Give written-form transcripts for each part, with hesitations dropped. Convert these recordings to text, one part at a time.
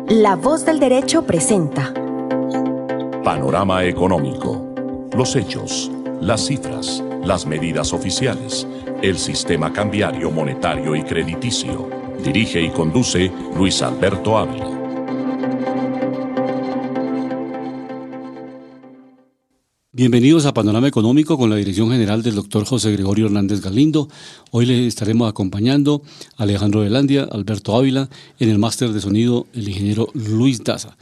La Voz del Derecho presenta Panorama Económico. Los hechos, las cifras, las medidas oficiales, el sistema cambiario, monetario y crediticio. Dirige y conduce Luis Alberto Ávila. Bienvenidos a Panorama Económico con la dirección general del doctor José Gregorio Hernández Galindo. Hoy le estaremos acompañando a Alejandro Velandia, Alberto Ávila, en el máster de sonido el ingeniero Luis Daza.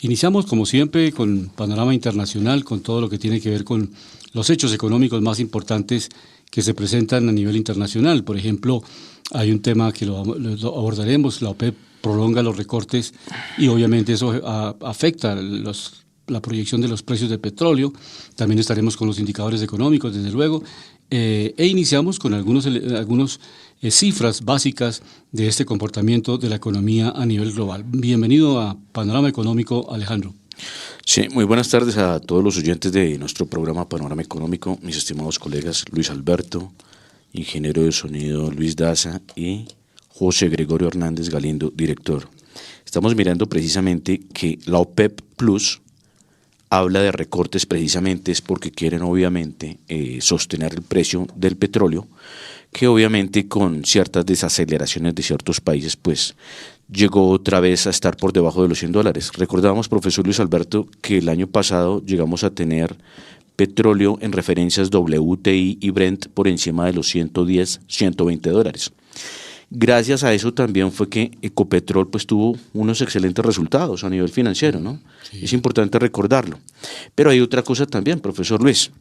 Iniciamos como siempre con Panorama Internacional, con todo lo que tiene que ver con los hechos económicos más importantes que se presentan a nivel internacional. Por ejemplo, hay un tema que lo abordaremos, la OPEP prolonga los recortes y obviamente eso afecta la proyección de los precios del petróleo. También estaremos con los indicadores económicos, desde luego, e iniciamos con algunas cifras básicas de este comportamiento de la economía a nivel global. Bienvenido a Panorama Económico, Alejandro. Sí, muy buenas tardes a todos los oyentes de nuestro programa Panorama Económico, mis estimados colegas Luis Alberto, ingeniero de sonido Luis Daza y José Gregorio Hernández Galindo, director. Estamos mirando precisamente que la OPEP Plus habla de recortes precisamente es porque quieren obviamente sostener el precio del petróleo, que obviamente con ciertas desaceleraciones de ciertos países pues llegó otra vez a estar por debajo de los $100. Recordábamos, profesor Luis Alberto, que el año pasado llegamos a tener petróleo en referencias WTI y Brent por encima de los $110, $120. Gracias a eso también fue que Ecopetrol pues tuvo unos excelentes resultados a nivel financiero, ¿no? Sí. Es importante recordarlo. Pero hay otra cosa también, profesor Luis.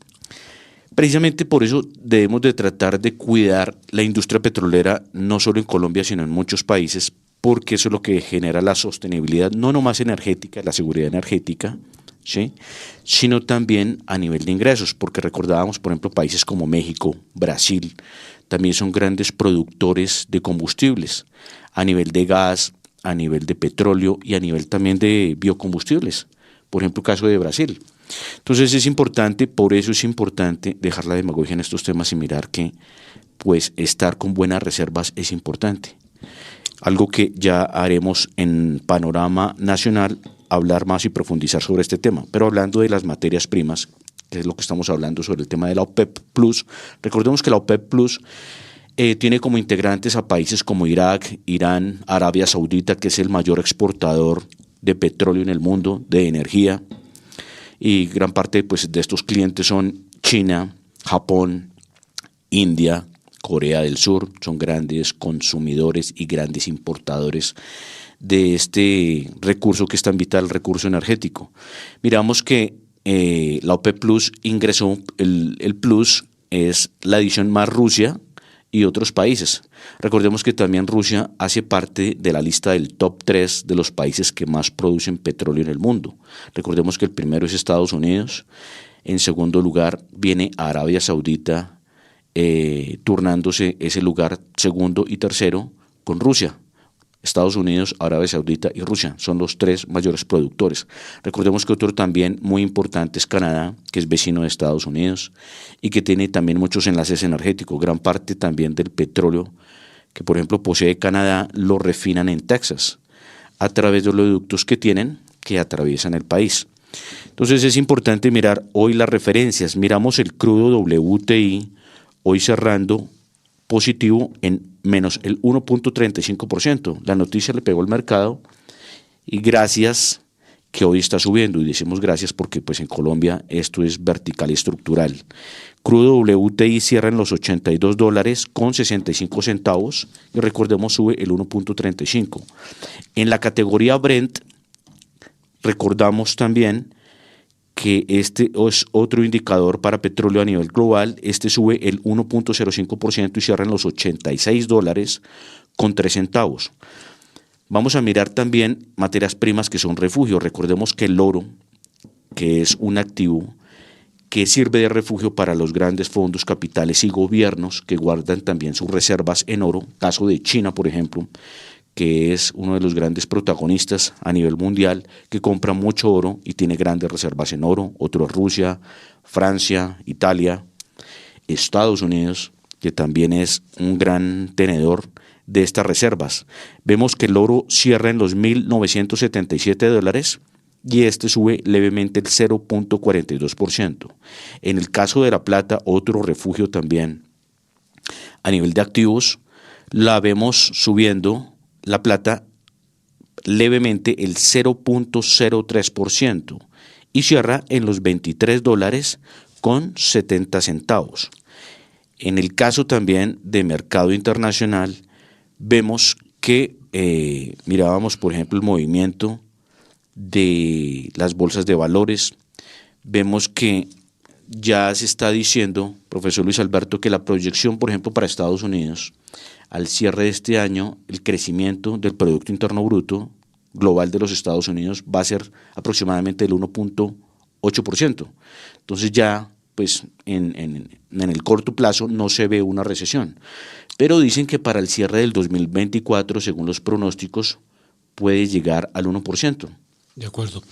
Precisamente por eso debemos de tratar de cuidar la industria petrolera, no solo en Colombia, sino en muchos países, porque eso es lo que genera la sostenibilidad, no nomás energética, la seguridad energética, ¿sí?, sino también a nivel de ingresos, porque recordábamos, por ejemplo, países como México, Brasil, también son grandes productores de combustibles, a nivel de gas, a nivel de petróleo y a nivel también de biocombustibles, por ejemplo, el caso de Brasil. Entonces es importante, por eso es importante dejar la demagogia en estos temas y mirar que pues estar con buenas reservas es importante. Algo que ya haremos en Panorama Nacional, hablar más y profundizar sobre este tema, pero hablando de las materias primas, que es lo que estamos hablando sobre el tema de la OPEP Plus. Recordemos que la OPEP Plus tiene como integrantes a países como Irak, Irán, Arabia Saudita, que es el mayor exportador de petróleo en el mundo, de energía, y gran parte pues, de estos clientes son China, Japón, India, Corea del Sur, son grandes consumidores y grandes importadores de este recurso que es tan vital, el recurso energético. Miramos que la OPEP Plus ingresó, el Plus es la adición más Rusia y otros países. Recordemos que también Rusia hace parte de la lista del top 3 de los países que más producen petróleo en el mundo. Recordemos que el primero es Estados Unidos, en segundo lugar viene Arabia Saudita, turnándose ese lugar segundo y tercero con Rusia. Estados Unidos, Arabia Saudita y Rusia son los tres mayores productores. Recordemos que otro también muy importante es Canadá, que es vecino de Estados Unidos y que tiene también muchos enlaces energéticos. Gran parte también del petróleo que, por ejemplo, posee Canadá lo refinan en Texas a través de los ductos que tienen que atraviesan el país. Entonces es importante mirar hoy las referencias. Miramos el crudo WTI hoy cerrando positivo en menos el 1.35%. La noticia le pegó al mercado y gracias que hoy está subiendo. Y decimos gracias porque pues en Colombia esto es vertical y estructural. Crudo WTI cierra en los $82 con 65 centavos y recordemos sube el 1.35. En la categoría Brent recordamos también que este es otro indicador para petróleo a nivel global. Este sube el 1.05% y cierra en los $86 con 3 centavos. Vamos a mirar también materias primas que son refugio. Recordemos que el oro, que es un activo que sirve de refugio para los grandes fondos capitales y gobiernos que guardan también sus reservas en oro, caso de China, por ejemplo, que es uno de los grandes protagonistas a nivel mundial, que compra mucho oro y tiene grandes reservas en oro. Otro es Rusia, Francia, Italia, Estados Unidos, que también es un gran tenedor de estas reservas. Vemos que el oro cierra en los $1.977 y este sube levemente el 0.42%. En el caso de la plata, otro refugio también a nivel de activos, la vemos subiendo la plata levemente el 0.03% y cierra en los $23.70. En el caso también de mercado internacional, vemos que mirábamos, por ejemplo, el movimiento de las bolsas de valores. Vemos que ya se está diciendo, profesor Luis Alberto, que la proyección, por ejemplo, para Estados Unidos, al cierre de este año, el crecimiento del Producto Interno Bruto global de los Estados Unidos va a ser aproximadamente el 1.8%. Entonces ya, pues, en el corto plazo no se ve una recesión. Pero dicen que para el cierre del 2024, según los pronósticos, puede llegar al 1%. De acuerdo.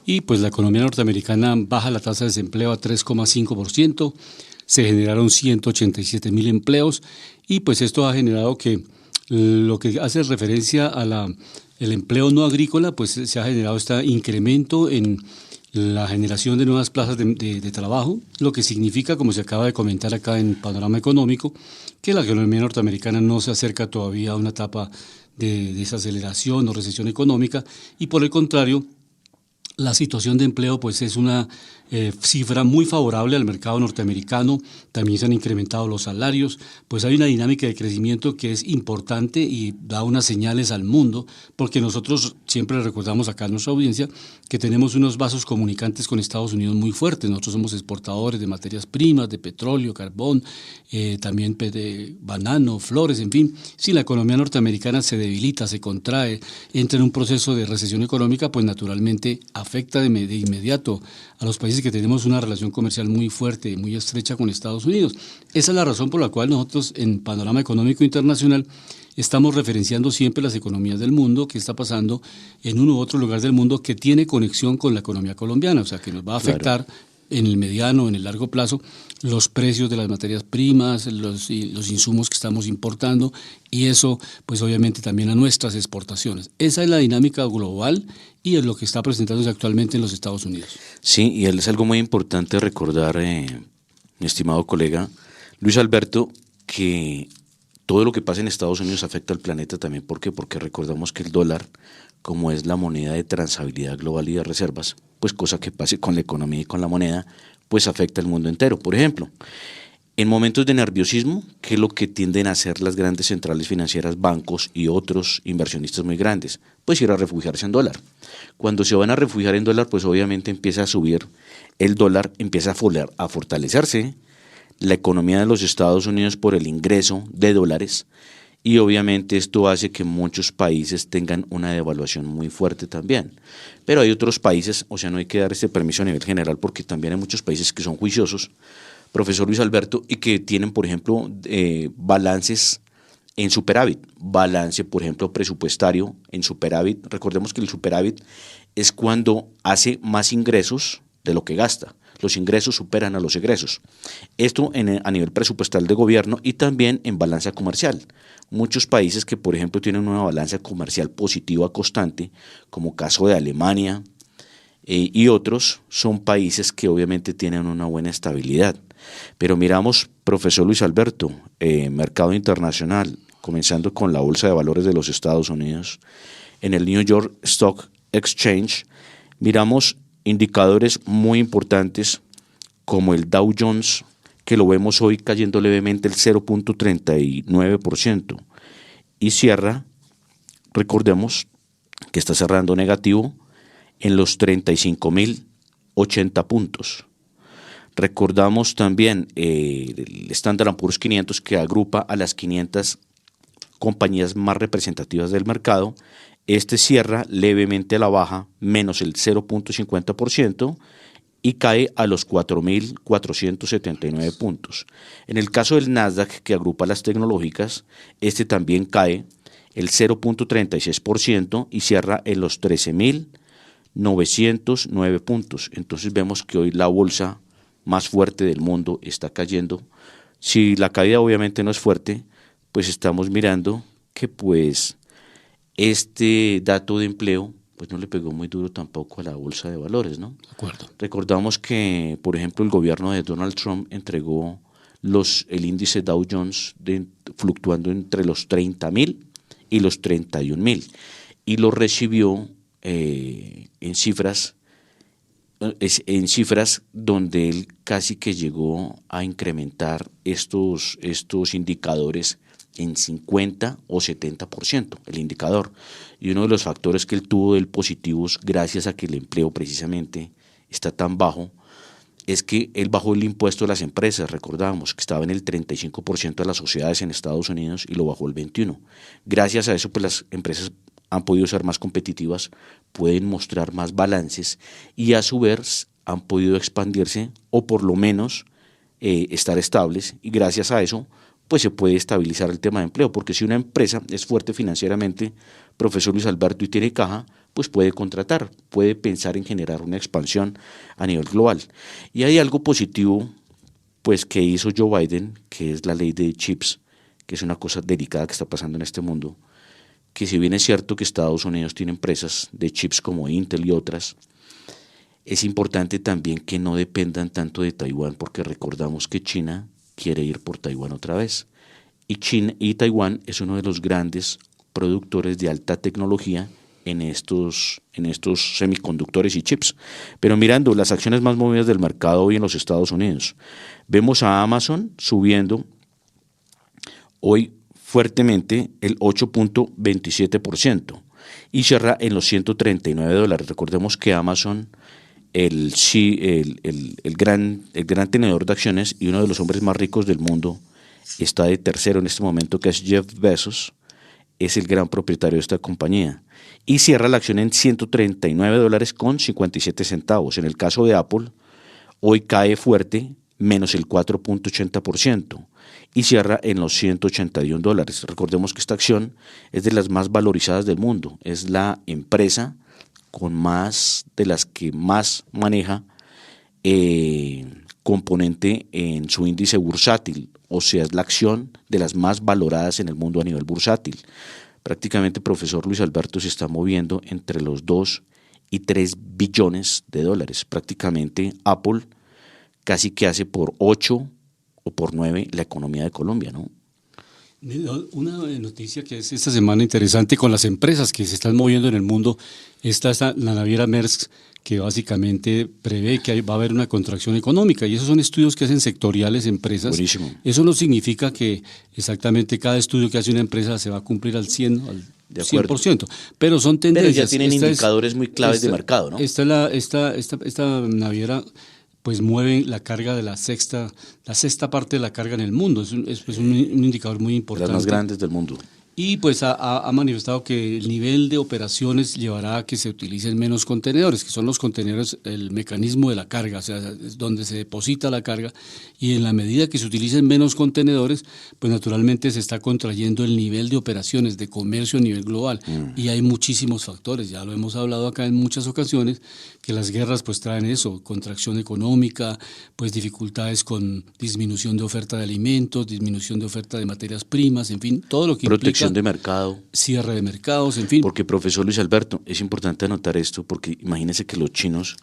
Y pues la economía norteamericana baja la tasa de desempleo a 3,5%, se generaron 187,000 empleos y pues esto ha generado que lo que hace referencia a el empleo no agrícola, pues se ha generado este incremento en la generación de nuevas plazas de trabajo, lo que significa, como se acaba de comentar acá en Panorama Económico, que la economía norteamericana no se acerca todavía a una etapa de desaceleración o recesión económica y por el contrario, la situación de empleo pues es una cifra muy favorable al mercado norteamericano, también se han incrementado los salarios, pues hay una dinámica de crecimiento que es importante y da unas señales al mundo, porque nosotros siempre le recordamos acá a nuestra audiencia que tenemos unos vasos comunicantes con Estados Unidos muy fuertes. Nosotros somos exportadores de materias primas, de petróleo, carbón, también de banano, flores, en fin. Si la economía norteamericana se debilita, se contrae, entra en un proceso de recesión económica, pues naturalmente afecta de inmediato a los países que tenemos una relación comercial muy fuerte, muy estrecha con Estados Unidos. Esa es la razón por la cual nosotros en Panorama Económico Internacional estamos referenciando siempre las economías del mundo, qué está pasando en uno u otro lugar del mundo que tiene conexión con la economía colombiana, o sea, que nos va a afectar en el mediano, en el largo plazo, los precios de las materias primas, los insumos que estamos importando y eso, pues obviamente también a nuestras exportaciones. Esa es la dinámica global y es lo que está presentándose actualmente en los Estados Unidos. Sí, y es algo muy importante recordar, mi estimado colega Luis Alberto, que todo lo que pasa en Estados Unidos afecta al planeta también. ¿Por qué? Porque recordamos que el dólar, como es la moneda de transabilidad global y de reservas, pues cosa que pase con la economía y con la moneda, pues afecta al mundo entero. Por ejemplo, en momentos de nerviosismo, ¿qué es lo que tienden a hacer las grandes centrales financieras, bancos y otros inversionistas muy grandes? Pues ir a refugiarse en dólar. Cuando se van a refugiar en dólar, pues obviamente empieza a subir el dólar, empieza a fortalecerse la economía de los Estados Unidos por el ingreso de dólares y obviamente esto hace que muchos países tengan una devaluación muy fuerte también. Pero hay otros países, o sea, no hay que dar este permiso a nivel general porque también hay muchos países que son juiciosos, profesor Luis Alberto, y que tienen, por ejemplo, balances en superávit, balance, por ejemplo, presupuestario en superávit. Recordemos que el superávit es cuando hace más ingresos de lo que gasta. Los ingresos superan a los egresos. Esto a nivel presupuestal de gobierno y también en balanza comercial. Muchos países que, por ejemplo, tienen una balanza comercial positiva constante, como caso de Alemania y otros, son países que obviamente tienen una buena estabilidad. Pero miramos, profesor Luis Alberto, mercado internacional, comenzando con la Bolsa de Valores de los Estados Unidos, en el New York Stock Exchange, miramos indicadores muy importantes como el Dow Jones, que lo vemos hoy cayendo levemente el 0.39% y cierra, recordemos que está cerrando negativo en los 35.080 puntos. Recordamos también el Standard & Poor's 500 que agrupa a las 500 compañías más representativas del mercado. Este cierra levemente a la baja, menos el 0.50% y cae a los 4.479 puntos. En el caso del Nasdaq, que agrupa las tecnológicas, este también cae el 0.36% y cierra en los 13.909 puntos. Entonces vemos que hoy la bolsa más fuerte del mundo está cayendo. Si la caída obviamente no es fuerte, pues estamos mirando que pues este dato de empleo pues no le pegó muy duro tampoco a la bolsa de valores, ¿no? De acuerdo. Recordamos que, por ejemplo, el gobierno de Donald Trump entregó el índice Dow Jones fluctuando entre los 30.000 y los 31.000 y lo recibió en cifras donde él casi que llegó a incrementar estos indicadores en 50 o 70% el indicador. Y uno de los factores que él tuvo del positivos, gracias a que el empleo precisamente está tan bajo, es que él bajó el impuesto de las empresas. Recordamos que estaba en el 35% de las sociedades en Estados Unidos y lo bajó al 21%. Gracias a eso, pues las empresas han podido ser más competitivas, pueden mostrar más balances y a su vez han podido expandirse o por lo menos estar estables, y gracias a eso pues se puede estabilizar el tema de empleo, porque si una empresa es fuerte financieramente, profesor Luis Alberto, y tiene caja, pues puede contratar, puede pensar en generar una expansión a nivel global. Y hay algo positivo pues que hizo Joe Biden, que es la ley de chips, que es una cosa delicada que está pasando en este mundo, que si bien es cierto que Estados Unidos tiene empresas de chips como Intel y otras, es importante también que no dependan tanto de Taiwán, porque recordamos que China quiere ir por Taiwán otra vez. Y Taiwán es uno de los grandes productores de alta tecnología en estos semiconductores y chips. Pero mirando las acciones más movidas del mercado hoy en los Estados Unidos, vemos a Amazon subiendo hoy fuertemente el 8.27% y cierra en los $139. Recordemos que Amazon, el gran tenedor de acciones y uno de los hombres más ricos del mundo, está de tercero en este momento, que es Jeff Bezos, es el gran propietario de esta compañía, y cierra la acción en $139.57. En el caso de Apple, hoy cae fuerte, menos el 4.80%, y cierra en los $181. Recordemos que esta acción es de las más valorizadas del mundo, es la empresa con más de las que más maneja componente en su índice bursátil, o sea, es la acción de las más valoradas en el mundo a nivel bursátil. Prácticamente, profesor Luis Alberto, se está moviendo entre los 2 y 3 billones de dólares. Prácticamente Apple casi que hace por 8 o por 9 la economía de Colombia, ¿no? Una noticia que es esta semana interesante con las empresas que se están moviendo en el mundo, está la naviera Maersk, que básicamente prevé que va a haber una contracción económica, y esos son estudios que hacen sectoriales empresas. Buenísimo. Eso no significa que exactamente cada estudio que hace una empresa se va a cumplir al 100%, pero son tendencias. Pero ya tienen indicadores muy claves de mercado, ¿no? Esta naviera pues mueve la carga de la sexta parte de la carga en el mundo. Es pues un indicador muy importante. De las más grandes del mundo. Y pues ha manifestado que el nivel de operaciones llevará a que se utilicen menos contenedores, que son los contenedores, el mecanismo de la carga, o sea, es donde se deposita la carga, y en la medida que se utilicen menos contenedores, pues naturalmente se está contrayendo el nivel de operaciones, de comercio a nivel global. Y hay muchísimos factores, ya lo hemos hablado acá en muchas ocasiones, que las guerras pues traen eso, contracción económica, pues dificultades con disminución de oferta de alimentos, disminución de oferta de materias primas, en fin, todo lo que protección de mercado, cierre de mercados, en fin. Porque, profesor Luis Alberto, es importante anotar esto, porque imagínense que los chinos,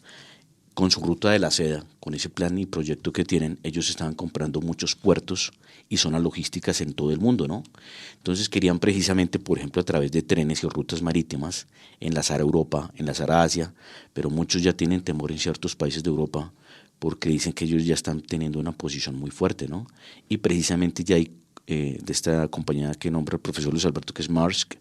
con su ruta de la seda, con ese plan y proyecto que tienen, ellos estaban comprando muchos puertos y zonas logísticas en todo el mundo, ¿no? Entonces querían precisamente, por ejemplo, a través de trenes y rutas marítimas, enlazar a Europa, enlazar a Asia, pero muchos ya tienen temor en ciertos países de Europa, porque dicen que ellos ya están teniendo una posición muy fuerte, ¿no? Y precisamente ya hay de esta compañía que nombra el profesor Luis Alberto, que es Maersk,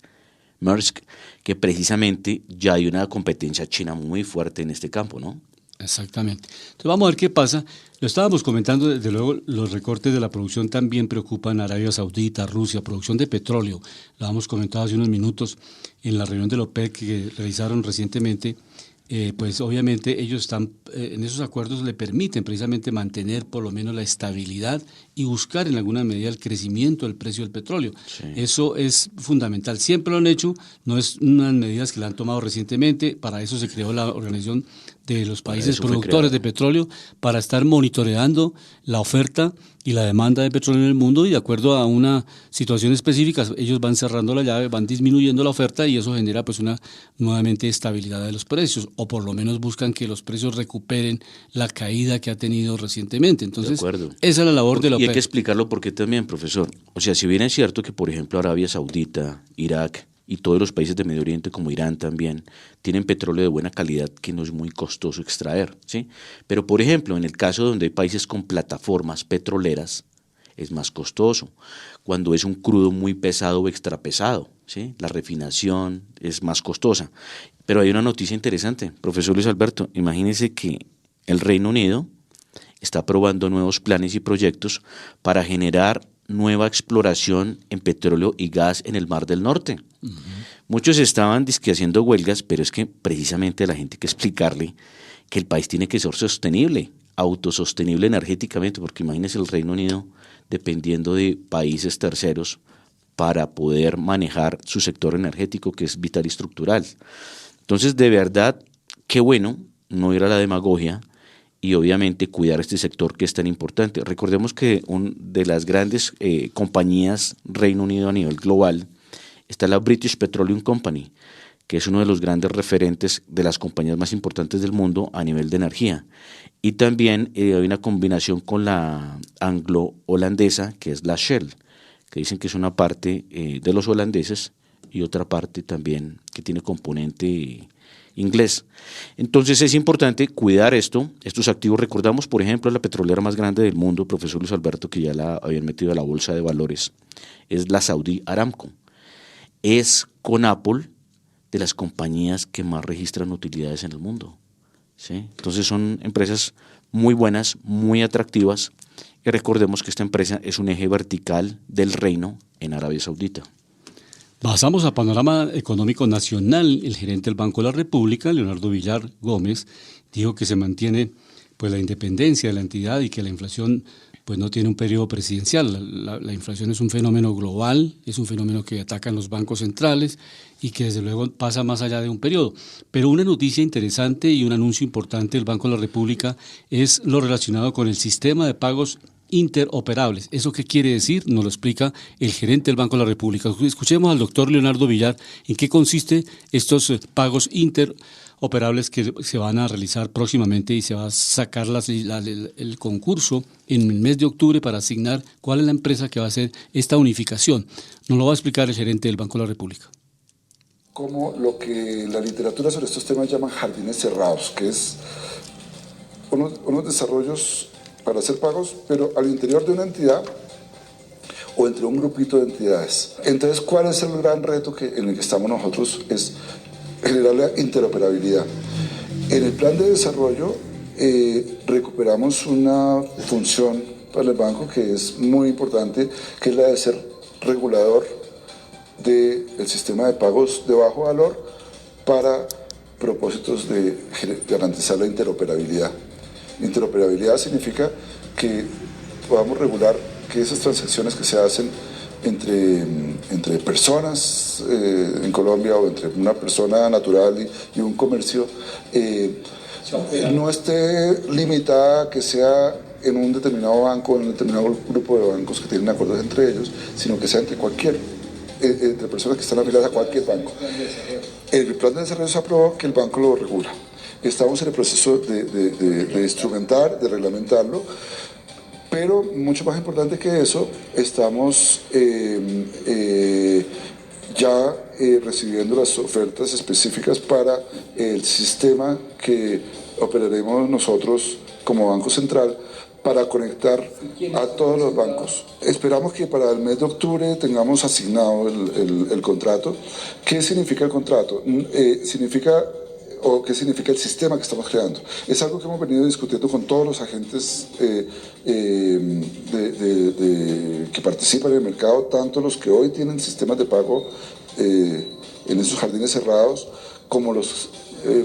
que precisamente ya hay una competencia china muy fuerte en este campo, ¿no? Exactamente. Entonces vamos a ver qué pasa. Lo estábamos comentando, desde luego los recortes de la producción también preocupan a Arabia Saudita, Rusia, producción de petróleo. Lo hemos comentado hace unos minutos en la reunión de la OPEC que realizaron recientemente. Pues obviamente ellos están en esos acuerdos, le permiten precisamente mantener por lo menos la estabilidad y buscar en alguna medida el crecimiento del precio del petróleo. Sí. Eso es fundamental. Siempre lo han hecho, no es unas medidas que la han tomado recientemente. Para eso se creó la Organización de los países Eso fue productores de creado. petróleo para estar monitoreando la oferta y la demanda de petróleo en el mundo y de acuerdo a una situación específica ellos van cerrando la llave, van disminuyendo la oferta y eso genera pues una nuevamente estabilidad de los precios o por lo menos buscan que los precios recuperen la caída que ha tenido recientemente. Entonces, De acuerdo. esa es la labor de la Y hay OPEP. que explicarlo porque también, profesor. O sea, si bien es cierto que, por ejemplo, Arabia Saudita, Irak y todos los países de Medio Oriente, como Irán también, tienen petróleo de buena calidad que no es muy costoso extraer, ¿sí? Pero, por ejemplo, en el caso donde hay países con plataformas petroleras, es más costoso. Cuando es un crudo muy pesado o extrapesado, ¿sí? La refinación es más costosa. Pero hay una noticia interesante, profesor Luis Alberto. Imagínese que el Reino Unido está aprobando nuevos planes y proyectos para generar nueva exploración en petróleo y gas en el Mar del Norte. Muchos estaban dizque haciendo huelgas, pero es que precisamente a la gente hay que explicarle que el país tiene que ser sostenible, autosostenible energéticamente, porque imagínense el Reino Unido dependiendo de países terceros para poder manejar su sector energético, que es vital y estructural. Entonces, de verdad, qué bueno no ir a la demagogia y obviamente cuidar este sector que es tan importante. Recordemos que una de las grandes compañías Reino Unido a nivel global está la British Petroleum Company, que es uno de los grandes referentes de las compañías más importantes del mundo a nivel de energía. Y también hay una combinación con la anglo-holandesa, que es la Shell, que dicen que es una parte de los holandeses y otra parte también que tiene componente inglés. Entonces es importante cuidar estos activos. Recordamos, por ejemplo, la petrolera más grande del mundo, profesor Luis Alberto, que ya la habían metido a la bolsa de valores, es la Saudi Aramco. Es con Apple de las compañías que más registran utilidades en el mundo, ¿sí? Entonces son empresas muy buenas, muy atractivas, y recordemos que esta empresa es un eje vertical del reino en Arabia Saudita. Pasamos a Panorama Económico Nacional. El gerente del Banco de la República, Leonardo Villar Gómez, dijo que se mantiene pues la independencia de la entidad y que la inflación pues no tiene un periodo presidencial. La inflación es un fenómeno global, es un fenómeno que atacan los bancos centrales y que desde luego pasa más allá de un periodo. Pero una noticia interesante y un anuncio importante del Banco de la República es lo relacionado con el sistema de pagos interoperables. ¿Eso qué quiere decir? Nos lo explica el gerente del Banco de la República. Escuchemos al doctor Leonardo Villar en qué consiste estos pagos interoperables que se van a realizar próximamente y se va a sacar el concurso en el mes de octubre para asignar cuál es la empresa que va a hacer esta unificación. Nos lo va a explicar el gerente del Banco de la República. Como lo que la literatura sobre estos temas llama jardines cerrados, que es unos desarrollos para hacer pagos, pero al interior de una entidad o entre un grupito de entidades. Entonces, ¿cuál es el gran reto en el que estamos nosotros? Es generar la interoperabilidad. En el plan de desarrollo recuperamos una función para el banco que es muy importante, que es la de ser regulador del sistema de pagos de bajo valor para propósitos de garantizar la interoperabilidad. Interoperabilidad significa que podamos regular que esas transacciones que se hacen entre personas en Colombia o entre una persona natural y un comercio no esté limitada a que sea en un determinado banco o en un determinado grupo de bancos que tienen acuerdos entre ellos, sino que sea entre personas que están afiliadas a cualquier banco. El plan de desarrollo se aprobó que el banco lo regula. Estamos en el proceso de instrumentar, de reglamentarlo, pero mucho más importante que eso, estamos ya recibiendo las ofertas específicas para el sistema que operaremos nosotros como Banco Central para conectar a todos los bancos. Esperamos que para el mes de octubre tengamos asignado el contrato. ¿Qué significa el contrato? ¿Qué significa el sistema que estamos creando? Es algo que hemos venido discutiendo con todos los agentes que participan en el mercado, tanto los que hoy tienen sistemas de pago en esos jardines cerrados, como los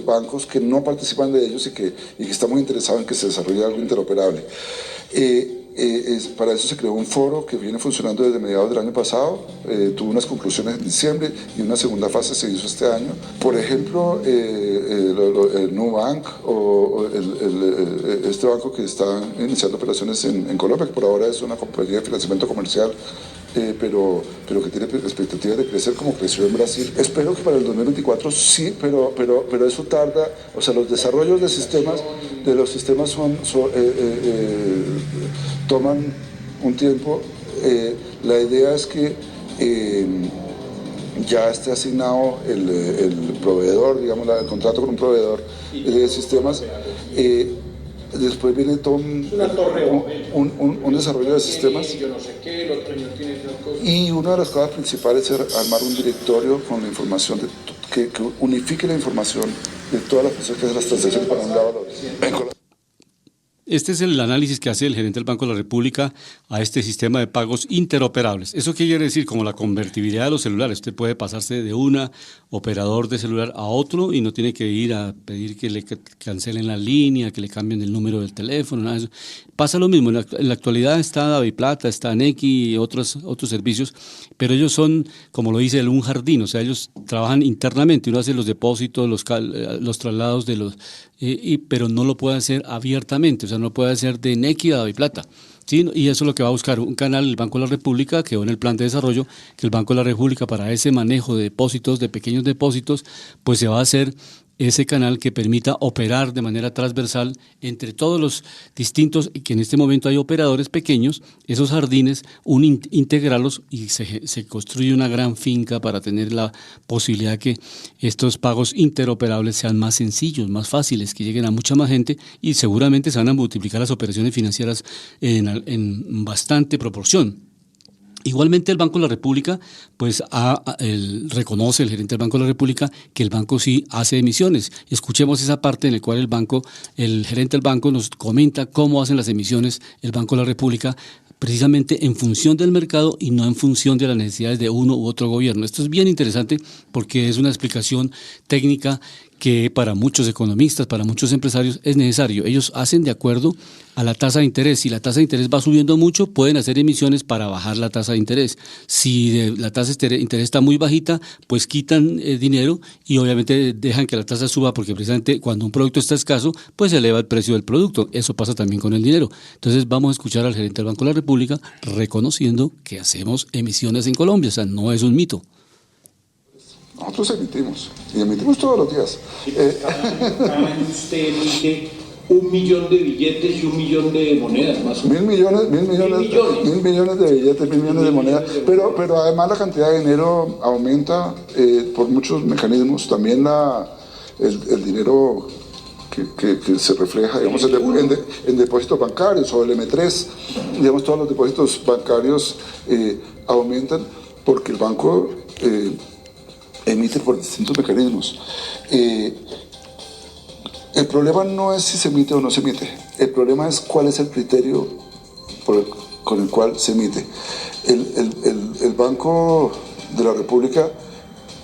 bancos que no participan de ellos y que están muy interesados en que se desarrolle algo interoperable. Para eso se creó un foro que viene funcionando desde mediados del año pasado, tuvo unas conclusiones en diciembre y una segunda fase se hizo este año. Por ejemplo, el Nubank o este banco que está iniciando operaciones en Colombia, que por ahora es una compañía de financiamiento comercial, pero que tiene expectativas de crecer como creció en Brasil. Espero que para el 2024 sí, pero eso tarda, o sea, los desarrollos de los sistemas toman un tiempo. La idea es que ya esté asignado el proveedor, digamos, el contrato con un proveedor de sistemas. Después viene todo un desarrollo de sistemas. Y una de las cosas principales es armar un directorio con la información, que unifique la información de todas las personas que hacen las transacciones para un lado a otro. Este es el análisis que hace el gerente del Banco de la República a este sistema de pagos interoperables. ¿Eso qué quiere decir? Como la convertibilidad de los celulares. Usted puede pasarse de un operador de celular a otro y no tiene que ir a pedir que le cancelen la línea, que le cambien el número del teléfono, nada de eso. Pasa lo mismo. En la actualidad está DaviPlata, está Nequi y otros servicios, pero ellos son, como lo dice él, un jardín. O sea, ellos trabajan internamente. Uno hace los depósitos, los traslados de los... pero no lo puede hacer abiertamente. O sea, no puede hacer de Nequi a DaviPlata. ¿Sí? Y eso es lo que va a buscar un canal, el Banco de la República, quedó en el plan de desarrollo, que el Banco de la República para ese manejo de depósitos, de pequeños depósitos, pues se va a hacer ese canal que permita operar de manera transversal entre todos los distintos, y que en este momento hay operadores pequeños, esos jardines, integrarlos y se construye una gran finca para tener la posibilidad que estos pagos interoperables sean más sencillos, más fáciles, que lleguen a mucha más gente y seguramente se van a multiplicar las operaciones financieras en bastante proporción. Igualmente el Banco de la República, pues reconoce el gerente del Banco de la República que el banco sí hace emisiones. Escuchemos esa parte en la cual el gerente del banco nos comenta cómo hacen las emisiones el Banco de la República, precisamente en función del mercado y no en función de las necesidades de uno u otro gobierno. Esto es bien interesante porque es una explicación técnica que para muchos economistas, para muchos empresarios es necesario. Ellos hacen de acuerdo a la tasa de interés. Si la tasa de interés va subiendo mucho, pueden hacer emisiones para bajar la tasa de interés. Si la tasa de interés está muy bajita, pues quitan dinero y obviamente dejan que la tasa suba, porque precisamente cuando un producto está escaso, pues se eleva el precio del producto. Eso pasa también con el dinero. Entonces vamos a escuchar al gerente del Banco de la República reconociendo que hacemos emisiones en Colombia. O sea, no es un mito. Nosotros emitimos, y emitimos todos los días. Cada año usted emite 1 millón de billetes y 1 millón de monedas, más o menos. 1.000 millones de billetes, 1.000 millones de monedas. Pero además la cantidad de dinero aumenta por muchos mecanismos. También el dinero que se refleja, digamos, en depósitos bancarios o el M3, digamos, todos los depósitos bancarios aumentan porque el banco emite por distintos mecanismos. El problema no es si se emite o no se emite, el problema es cuál es el criterio con el cual se emite. El Banco de la República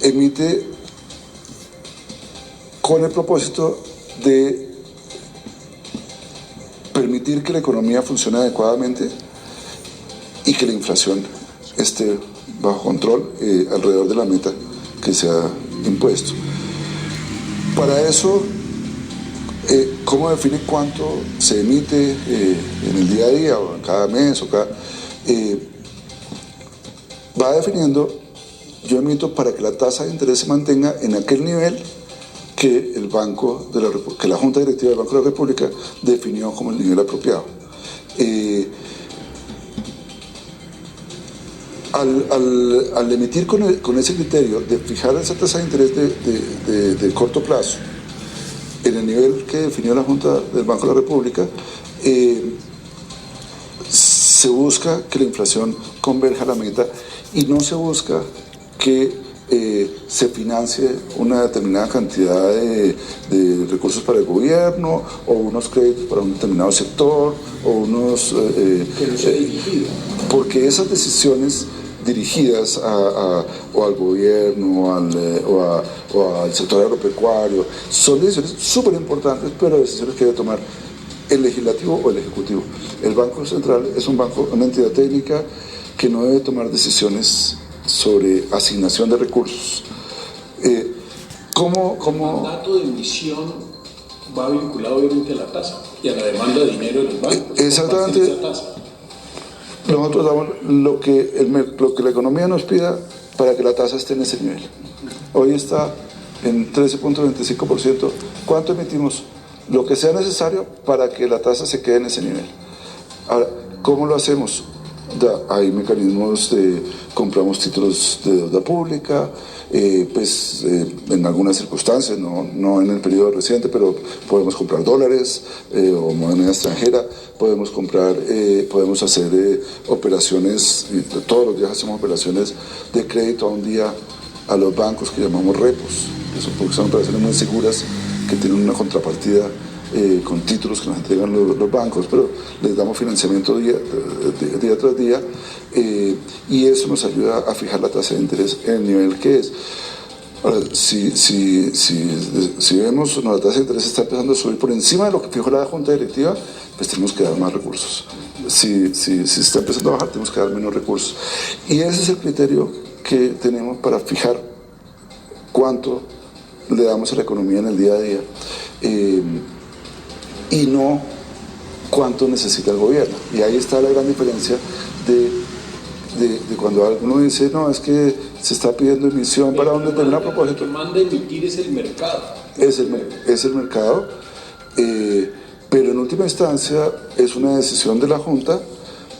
emite con el propósito de permitir que la economía funcione adecuadamente y que la inflación esté bajo control alrededor de la meta que se ha impuesto. Para eso, ¿cómo define cuánto se emite en el día a día o cada mes o va definiendo? Yo emito para que la tasa de interés se mantenga en aquel nivel que que la Junta Directiva del Banco de la República definió como el nivel apropiado. Al emitir con ese criterio de fijar esa tasa de interés de corto plazo en el nivel que definió la Junta del Banco de la República, se busca que la inflación converja a la meta y no se busca que se financie una determinada cantidad de recursos para el gobierno o unos créditos para un determinado sector o unos... porque esas decisiones dirigidas o al gobierno o al sector agropecuario son decisiones súper importantes, pero decisiones que debe tomar el legislativo o el ejecutivo. El Banco Central es un banco, una entidad técnica que no debe tomar decisiones sobre asignación de recursos. El mandato de emisión va vinculado obviamente a la tasa y a la demanda de dinero de los bancos. Exactamente. Nosotros damos lo que la economía nos pida para que la tasa esté en ese nivel. Hoy está en 13.25%. ¿Cuánto emitimos? Lo que sea necesario para que la tasa se quede en ese nivel. Ahora, ¿cómo lo hacemos? Hay mecanismos compramos títulos de deuda pública, en algunas circunstancias, no en el periodo reciente, pero podemos comprar dólares o moneda extranjera, podemos hacer operaciones, todos los días hacemos operaciones de crédito a un día a los bancos que llamamos repos, porque son operaciones muy seguras que tienen una contrapartida con títulos que nos entregan los bancos, pero les damos financiamiento día tras día, y eso nos ayuda a fijar la tasa de interés en el nivel que es. Ahora, si vemos la tasa de interés está empezando a subir por encima de lo que fijó la Junta Directiva, pues tenemos que dar más recursos. Si está empezando a bajar, tenemos que dar menos recursos. Y ese es el criterio que tenemos para fijar cuánto le damos a la economía en el día a día. Y no cuánto necesita el gobierno. Y ahí está la gran diferencia de cuando alguno dice, no, es que se está pidiendo emisión para un determinado propósito. Lo que manda emitir es el mercado. Es el mercado, pero en última instancia es una decisión de la Junta,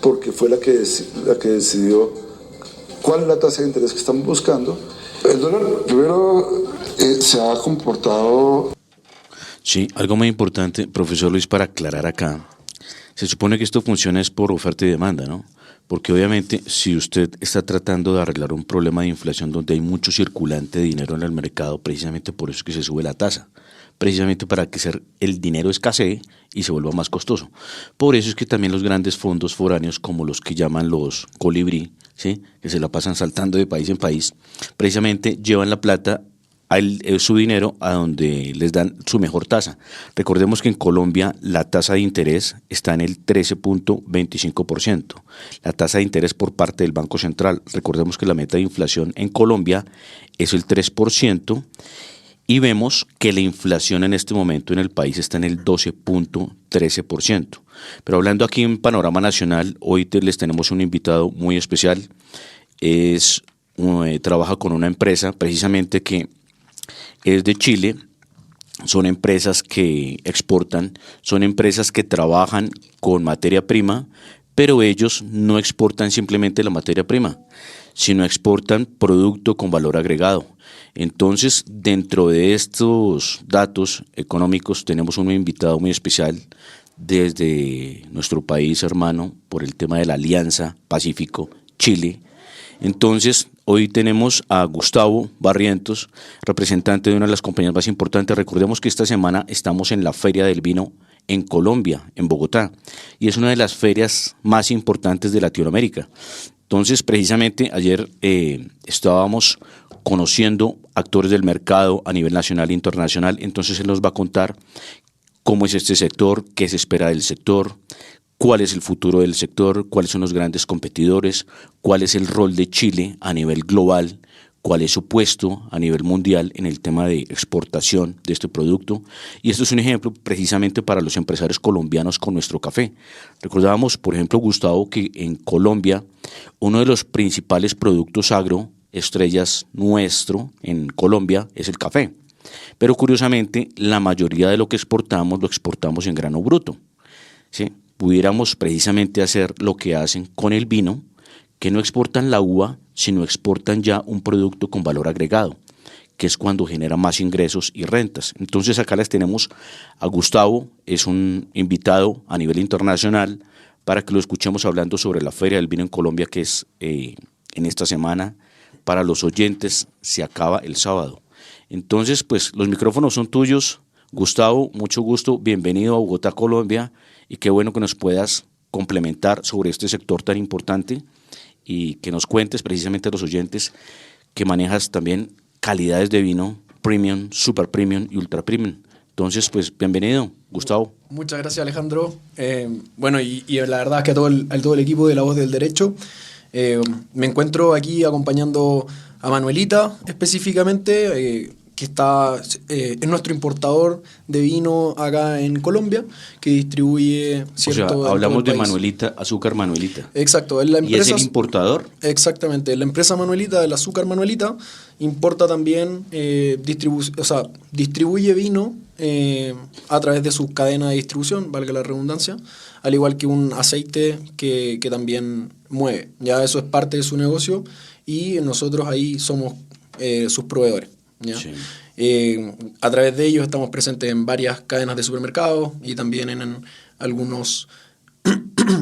porque fue la que decidió cuál es la tasa de interés que estamos buscando. El dólar, primero, se ha comportado... Sí, algo muy importante, profesor Luis, para aclarar acá. Se supone que esto funciona es por oferta y demanda, ¿no? Porque obviamente si usted está tratando de arreglar un problema de inflación donde hay mucho circulante de dinero en el mercado, precisamente por eso es que se sube la tasa, precisamente para que el dinero escasee y se vuelva más costoso. Por eso es que también los grandes fondos foráneos, como los que llaman los colibrí, ¿sí?, que se la pasan saltando de país en país, precisamente llevan la plata, su dinero a donde les dan su mejor tasa. Recordemos que en Colombia la tasa de interés está en el 13.25%. La tasa de interés por parte del Banco Central, recordemos que la meta de inflación en Colombia es el 3%, y vemos que la inflación en este momento en el país está en el 12.13%. Pero hablando aquí en Panorama Nacional, hoy les tenemos un invitado muy especial. Trabaja con una empresa precisamente que es de Chile. Son empresas que exportan, son empresas que trabajan con materia prima, pero ellos no exportan simplemente la materia prima, sino exportan producto con valor agregado. Entonces, dentro de estos datos económicos tenemos un invitado muy especial desde nuestro país hermano por el tema de la Alianza Pacífico, Chile. Entonces, hoy tenemos a Gustavo Barrientos, representante de una de las compañías más importantes. Recordemos que esta semana estamos en la Feria del Vino en Colombia, en Bogotá, y es una de las ferias más importantes de Latinoamérica. Entonces, precisamente ayer estábamos conociendo actores del mercado a nivel nacional e internacional. Entonces él nos va a contar cómo es este sector, qué se espera del sector, cuál es el futuro del sector, cuáles son los grandes competidores, cuál es el rol de Chile a nivel global, cuál es su puesto a nivel mundial en el tema de exportación de este producto. Y esto es un ejemplo precisamente para los empresarios colombianos con nuestro café. Recordábamos, por ejemplo, Gustavo, que en Colombia uno de los principales productos agroestrellas nuestro en Colombia es el café. Pero curiosamente la mayoría de lo que exportamos lo exportamos en grano bruto, ¿sí? Pudiéramos precisamente hacer lo que hacen con el vino, que no exportan la uva, sino exportan ya un producto con valor agregado, que es cuando genera más ingresos y rentas. Entonces acá les tenemos a Gustavo, es un invitado a nivel internacional para que lo escuchemos hablando sobre la Feria del Vino en Colombia, que es en esta semana. Para los oyentes se acaba el sábado. Entonces, pues los micrófonos son tuyos. Gustavo, mucho gusto, bienvenido a Bogotá, Colombia, y qué bueno que nos puedas complementar sobre este sector tan importante y que nos cuentes precisamente a los oyentes que manejas también calidades de vino premium, super premium y ultra premium. Entonces, pues bienvenido, Gustavo. Muchas gracias, Alejandro. Bueno, y la verdad es que a todo el equipo de La Voz del Derecho, me encuentro aquí acompañando a Manuelita específicamente, que es nuestro importador de vino acá en Colombia, que distribuye cierto. O sea, hablamos de Manuelita, Azúcar Manuelita. Exacto, es la empresa. ¿Y es el importador? Exactamente, la empresa Manuelita, del azúcar Manuelita, importa también, distribuye vino a través de su cadena de distribución, valga la redundancia, al igual que un aceite que también mueve. Ya eso es parte de su negocio y nosotros ahí somos sus proveedores. ¿Ya? Sí. A través de ellos estamos presentes en varias cadenas de supermercados y también en algunos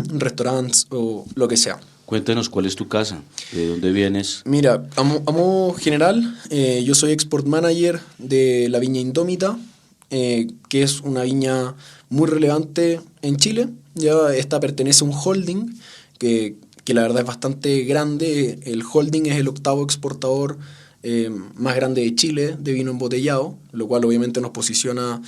restaurantes o lo que sea. Cuéntanos cuál es tu casa, de dónde vienes. Mira, a modo general, yo soy export manager de la viña Indómita, que es una viña muy relevante en Chile. Ya esta pertenece a un holding que la verdad es bastante grande. El holding es el 8º exportador más grande de Chile de vino embotellado, lo cual obviamente nos posiciona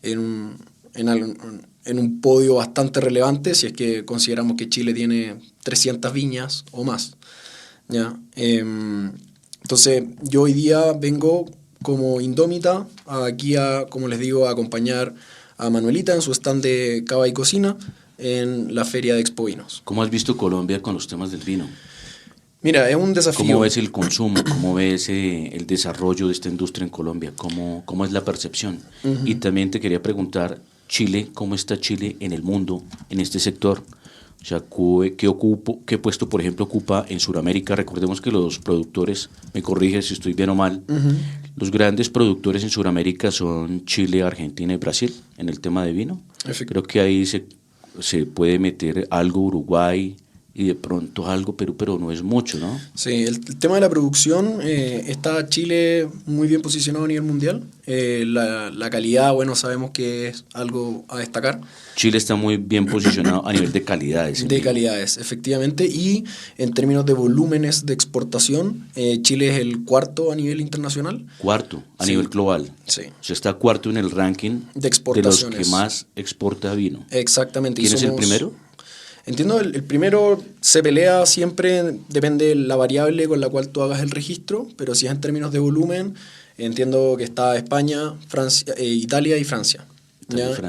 en un podio bastante relevante si es que consideramos que Chile tiene 300 viñas o más. ¿Ya? Entonces yo hoy día vengo como Indómita aquí como les digo, a acompañar a Manuelita en su stand de cava y cocina en la feria de Expo Vinos. ¿Cómo has visto Colombia con los temas del vino? Mira, es un desafío. ¿Cómo ves el consumo? ¿Cómo ves el desarrollo de esta industria en Colombia? ¿Cómo es la percepción? Uh-huh. Y también te quería preguntar, Chile, ¿cómo está Chile en el mundo, en este sector? O sea, ¿qué puesto, por ejemplo, ocupa en Sudamérica? Recordemos que los productores, me corriges si estoy bien o mal, uh-huh. Los grandes productores en Sudamérica son Chile, Argentina y Brasil en el tema de vino. Creo que ahí se puede meter algo Uruguay, y de pronto algo Perú, pero no es mucho, ¿no? Sí, el tema de la producción, está Chile muy bien posicionado a nivel mundial. La calidad, bueno, sabemos que es algo a destacar. Chile está muy bien posicionado a nivel de calidades. De calidades, efectivamente. Y en términos de volúmenes de exportación, Chile es el 4º a nivel internacional. 4º a nivel global. Sí. O sea, está 4º en el ranking de exportaciones. De los que más exporta vino. Exactamente. ¿Quién es el primero? Entiendo, el primero se pelea siempre, depende de la variable con la cual tú hagas el registro, pero si es en términos de volumen, entiendo que está España, Francia, Italia y Francia.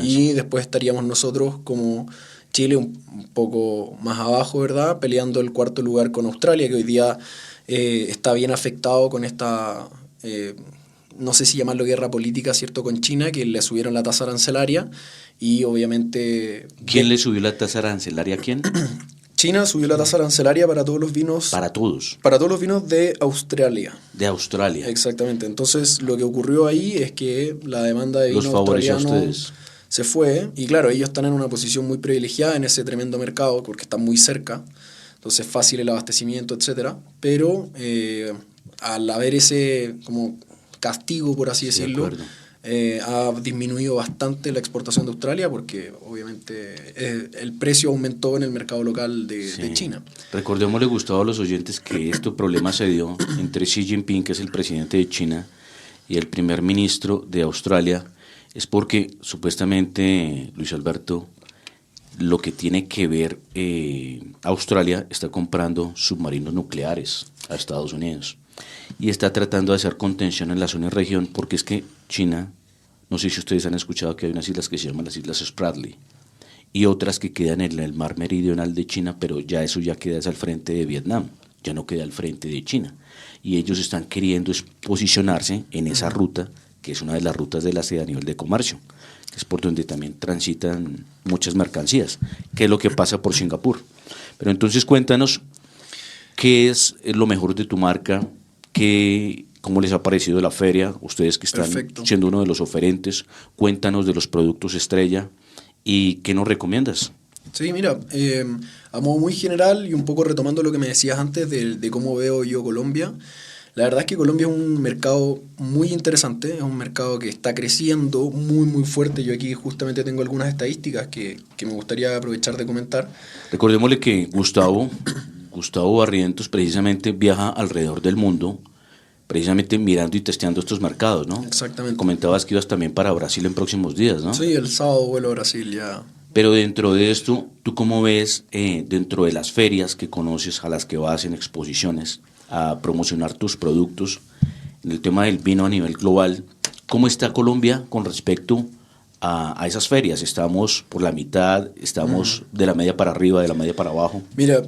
Y después estaríamos nosotros como Chile un poco más abajo, ¿verdad? Peleando el 4º lugar con Australia, que hoy día está bien afectado con esta, no sé si llamarlo guerra política, ¿cierto? Con China, que le subieron la tasa arancelaria. Y obviamente... ¿Quién le subió la tasa arancelaria a quién? China subió la tasa arancelaria para todos los vinos... ¿Para todos? Para todos los vinos de Australia. De Australia. Exactamente. Entonces, lo que ocurrió ahí es que la demanda de vino australiano se fue. Y claro, ellos están en una posición muy privilegiada en ese tremendo mercado porque están muy cerca. Entonces, fácil el abastecimiento, etcétera. Pero al haber ese como castigo, por así decirlo... ha disminuido bastante la exportación de Australia porque obviamente el precio aumentó en el mercado local de China. Recordémosle, Gustavo, a los oyentes que este problema se dio entre Xi Jinping, que es el presidente de China, y el primer ministro de Australia, es porque supuestamente, Luis Alberto, lo que tiene que ver, Australia está comprando submarinos nucleares a Estados Unidos y está tratando de hacer contención en la zona y región, porque es que China, no sé si ustedes han escuchado que hay unas islas que se llaman las Islas Spratly y otras que quedan en el mar meridional de China, pero ya eso ya queda al frente de Vietnam, ya no queda al frente de China, y ellos están queriendo posicionarse en esa ruta, que es una de las rutas de la seda a nivel de comercio, que es por donde también transitan muchas mercancías, que es lo que pasa por Singapur. Pero entonces cuéntanos, ¿qué es lo mejor de tu marca? ¿Cómo les ha parecido la feria? Ustedes que están siendo uno de los oferentes, cuéntanos de los productos estrella y ¿qué nos recomiendas? Sí, mira, a modo muy general y un poco retomando lo que me decías antes de cómo veo yo Colombia, la verdad es que Colombia es un mercado muy interesante, es un mercado que está creciendo muy muy fuerte. Yo aquí justamente tengo algunas estadísticas que me gustaría aprovechar de comentar. Recordémosle que Gustavo Barrientos precisamente viaja alrededor del mundo precisamente mirando y testeando estos mercados, ¿no? Exactamente. Comentabas que ibas también para Brasil en próximos días, ¿no? Sí, el sábado vuelo a Brasil ya. Pero dentro de esto, ¿tú cómo ves dentro de las ferias que conoces, a las que vas en exposiciones, a promocionar tus productos, en el tema del vino a nivel global, cómo está Colombia con respecto a esas ferias? ¿Estamos por la mitad? ¿Estamos de la media para arriba, de la media para abajo? Mira,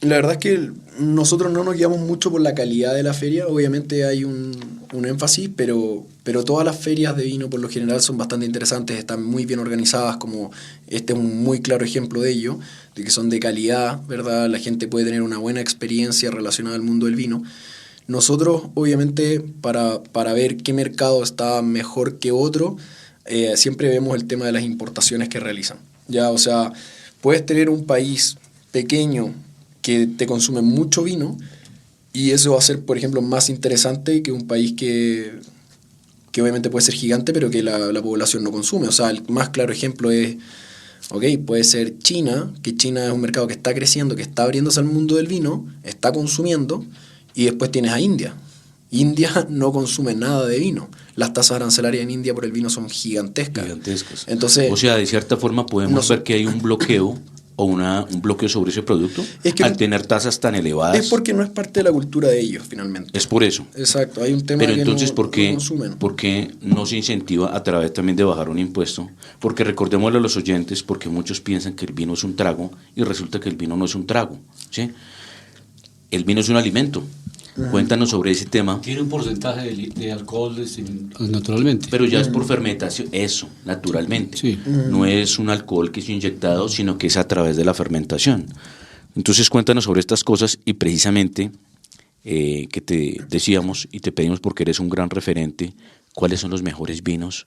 la verdad es que nosotros no nos guiamos mucho por la calidad de la feria. Obviamente hay un énfasis, pero todas las ferias de vino por lo general son bastante interesantes, están muy bien organizadas, como este es un muy claro ejemplo de ello, de que son de calidad, ¿verdad? La gente puede tener una buena experiencia relacionada al mundo del vino. Nosotros, obviamente, para ver qué mercado está mejor que otro, siempre vemos el tema de las importaciones que realizan. Ya, o sea, puedes tener un país pequeño que te consume mucho vino y eso va a ser, por ejemplo, más interesante que un país que obviamente puede ser gigante, pero que la población no consume. O sea, el más claro ejemplo es, puede ser China, que China es un mercado que está creciendo, que está abriéndose al mundo del vino, está consumiendo, y después tienes a India. India no consume nada de vino. Las tasas arancelarias en India por el vino son gigantescas. Entonces, o sea, de cierta forma podemos ver que hay un bloqueo o un bloqueo sobre ese producto es que al tener tasas tan elevadas. Es porque no es parte de la cultura de ellos, finalmente. Es por eso. Exacto, hay un tema Pero que entonces, no consumen. ¿por qué no se incentiva a través también de bajar un impuesto? Porque recordémosle a los oyentes, porque muchos piensan que el vino es un trago y resulta que el vino no es un trago, ¿sí? El vino es un alimento. Cuéntanos sobre ese tema. Tiene un porcentaje de alcohol naturalmente. Pero ya es por fermentación, eso, naturalmente. Sí. No es un alcohol que es inyectado, sino que es a través de la fermentación. Entonces cuéntanos sobre estas cosas y precisamente que te decíamos y te pedimos porque eres un gran referente, cuáles son los mejores vinos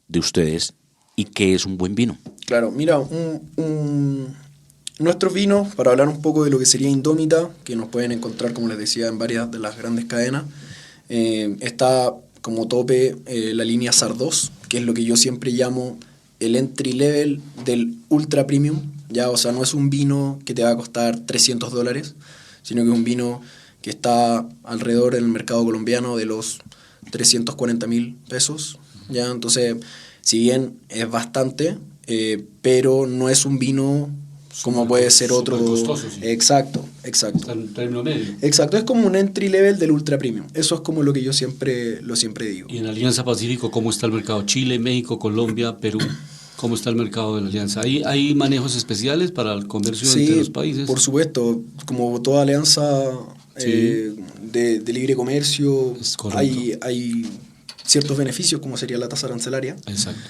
de ustedes y qué es un buen vino. Claro, mira, nuestros vinos, para hablar un poco de lo que sería Indómita, que nos pueden encontrar, como les decía, en varias de las grandes cadenas, está como tope la línea Sardos, que es lo que yo siempre llamo el entry level del ultra premium, ya, o sea, no es un vino que te va a costar $300, sino que es un vino que está alrededor en el mercado colombiano de los 340.000 pesos, ya, entonces, si bien es bastante, pero no es un vino como puede ser otro. Costoso, sí. Exacto. Está en término medio. Exacto, es como un entry level del ultra premium. Eso es como lo que yo siempre digo. Y en Alianza Pacífico, ¿cómo está el mercado? Chile, México, Colombia, Perú. ¿Cómo está el mercado de la Alianza? ¿Hay manejos especiales para el comercio entre los países? Por supuesto, como toda alianza de libre comercio, hay ciertos beneficios, como sería la tasa arancelaria. Exacto.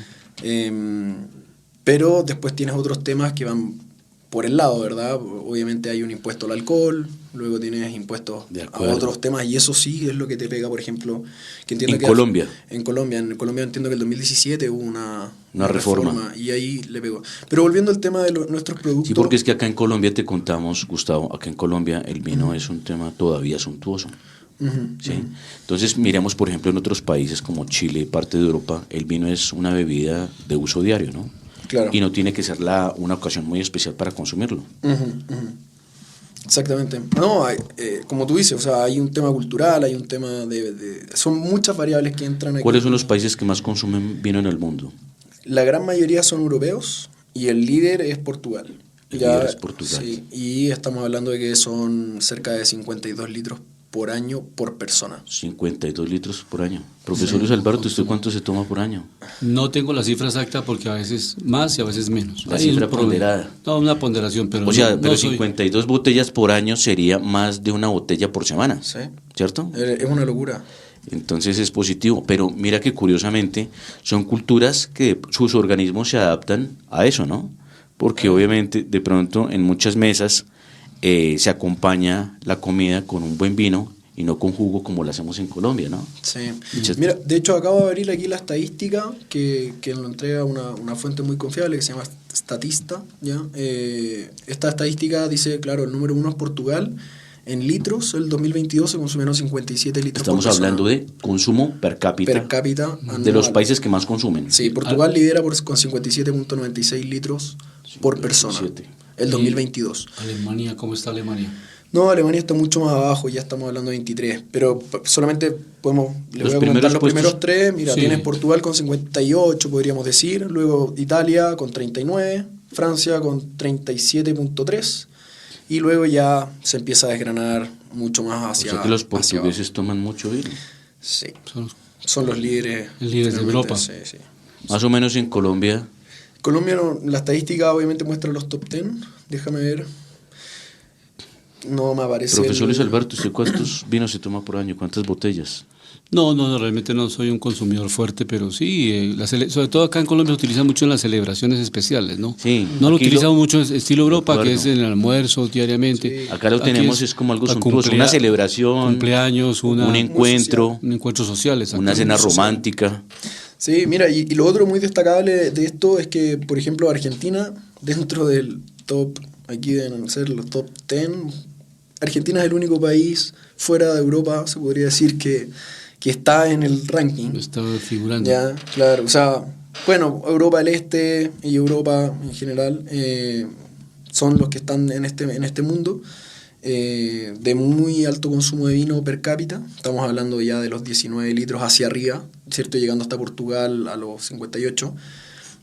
Pero después tienes otros temas que van por el lado, ¿verdad? Obviamente hay un impuesto al alcohol, luego tienes impuestos a otros temas, y eso sí es lo que te pega, por ejemplo, que entiendo que Colombia. En Colombia entiendo que el 2017 hubo una reforma y ahí le pegó. Pero volviendo al tema de nuestros productos. Sí, porque es que acá en Colombia te contamos, Gustavo, acá en Colombia el vino es un tema todavía suntuoso. ¿Sí? Entonces miremos, por ejemplo, en otros países como Chile, parte de Europa, el vino es una bebida de uso diario, ¿no? Claro. Y no tiene que ser una ocasión muy especial para consumirlo. Exactamente. No, como tú dices, o sea, hay un tema cultural, hay un tema son muchas variables que entran aquí. ¿Cuáles son los países que más consumen vino en el mundo? La gran mayoría son europeos y el líder es Portugal. Líder es Portugal. Sí, y estamos hablando de que son cerca de 52 litros por año por persona. 52 litros por año. Profesor Luis Alberto, ¿usted cuánto se toma por año? No tengo la cifra exacta porque a veces más y a veces menos. La cifra ponderada. No, una ponderación, pero o sea, no, pero no 52 botellas por año sería más de una botella por semana. Sí. ¿Cierto? Es una locura. Entonces es positivo, pero mira que curiosamente son culturas que sus organismos se adaptan a eso, ¿no? Porque obviamente de pronto en muchas mesas se acompaña la comida con un buen vino y no con jugo como lo hacemos en Colombia, ¿no? Sí. Mira, de hecho acabo de abrir aquí la estadística que lo entrega una fuente muy confiable que se llama Statista, ¿ya? Esta estadística dice, claro, el número 1 es Portugal. En litros, el 2022 se consumieron 57 litros Estamos por persona. hablando de consumo per cápita anual. de los países que más consumen. Sí, Portugal lidera con 57.96 litros por persona. El 2022. ¿Alemania? ¿Cómo está Alemania? No, Alemania está mucho más abajo, ya estamos hablando de 23, pero solamente les voy a comentar los primeros tres. Mira, sí. Tienes Portugal con 58, podríamos decir, luego Italia con 39, Francia con 37.3, y luego ya se empieza a desgranar mucho más hacia O sea que los hacia abajo. portugueses toman mucho vino. Sí, son los líderes. Líderes de finalmente, Europa. Sí, sí. Más o menos en Colombia, Colombia, la estadística obviamente muestra los top 10, déjame ver. No me aparece. profesor Luis Alberto, ¿usted cuántos vinos se toma por año? ¿Cuántas botellas? No, realmente no soy un consumidor fuerte, pero sí, sobre todo acá en Colombia se utiliza mucho en las celebraciones especiales, ¿no? Sí, No lo aquí utilizamos mucho en estilo Europa, acuerdo. que es en el almuerzo diariamente. Acá lo Aquí tenemos es como algo a suntuoso, una celebración, cumpleaños, un encuentro, un encuentro social, una exactamente. cena romántica. Sí, mira, y lo otro muy destacable de esto es que, por ejemplo, Argentina, dentro del top, aquí deben ser los top 10, Argentina es el único país fuera de Europa, se podría decir, que está en el ranking. Está figurando. Ya, claro, o sea, bueno, Europa del Este y Europa en general son los que están en este mundo de muy alto consumo de vino per cápita. Estamos hablando ya de los 19 litros hacia arriba, ¿cierto? Llegando hasta Portugal a los 58.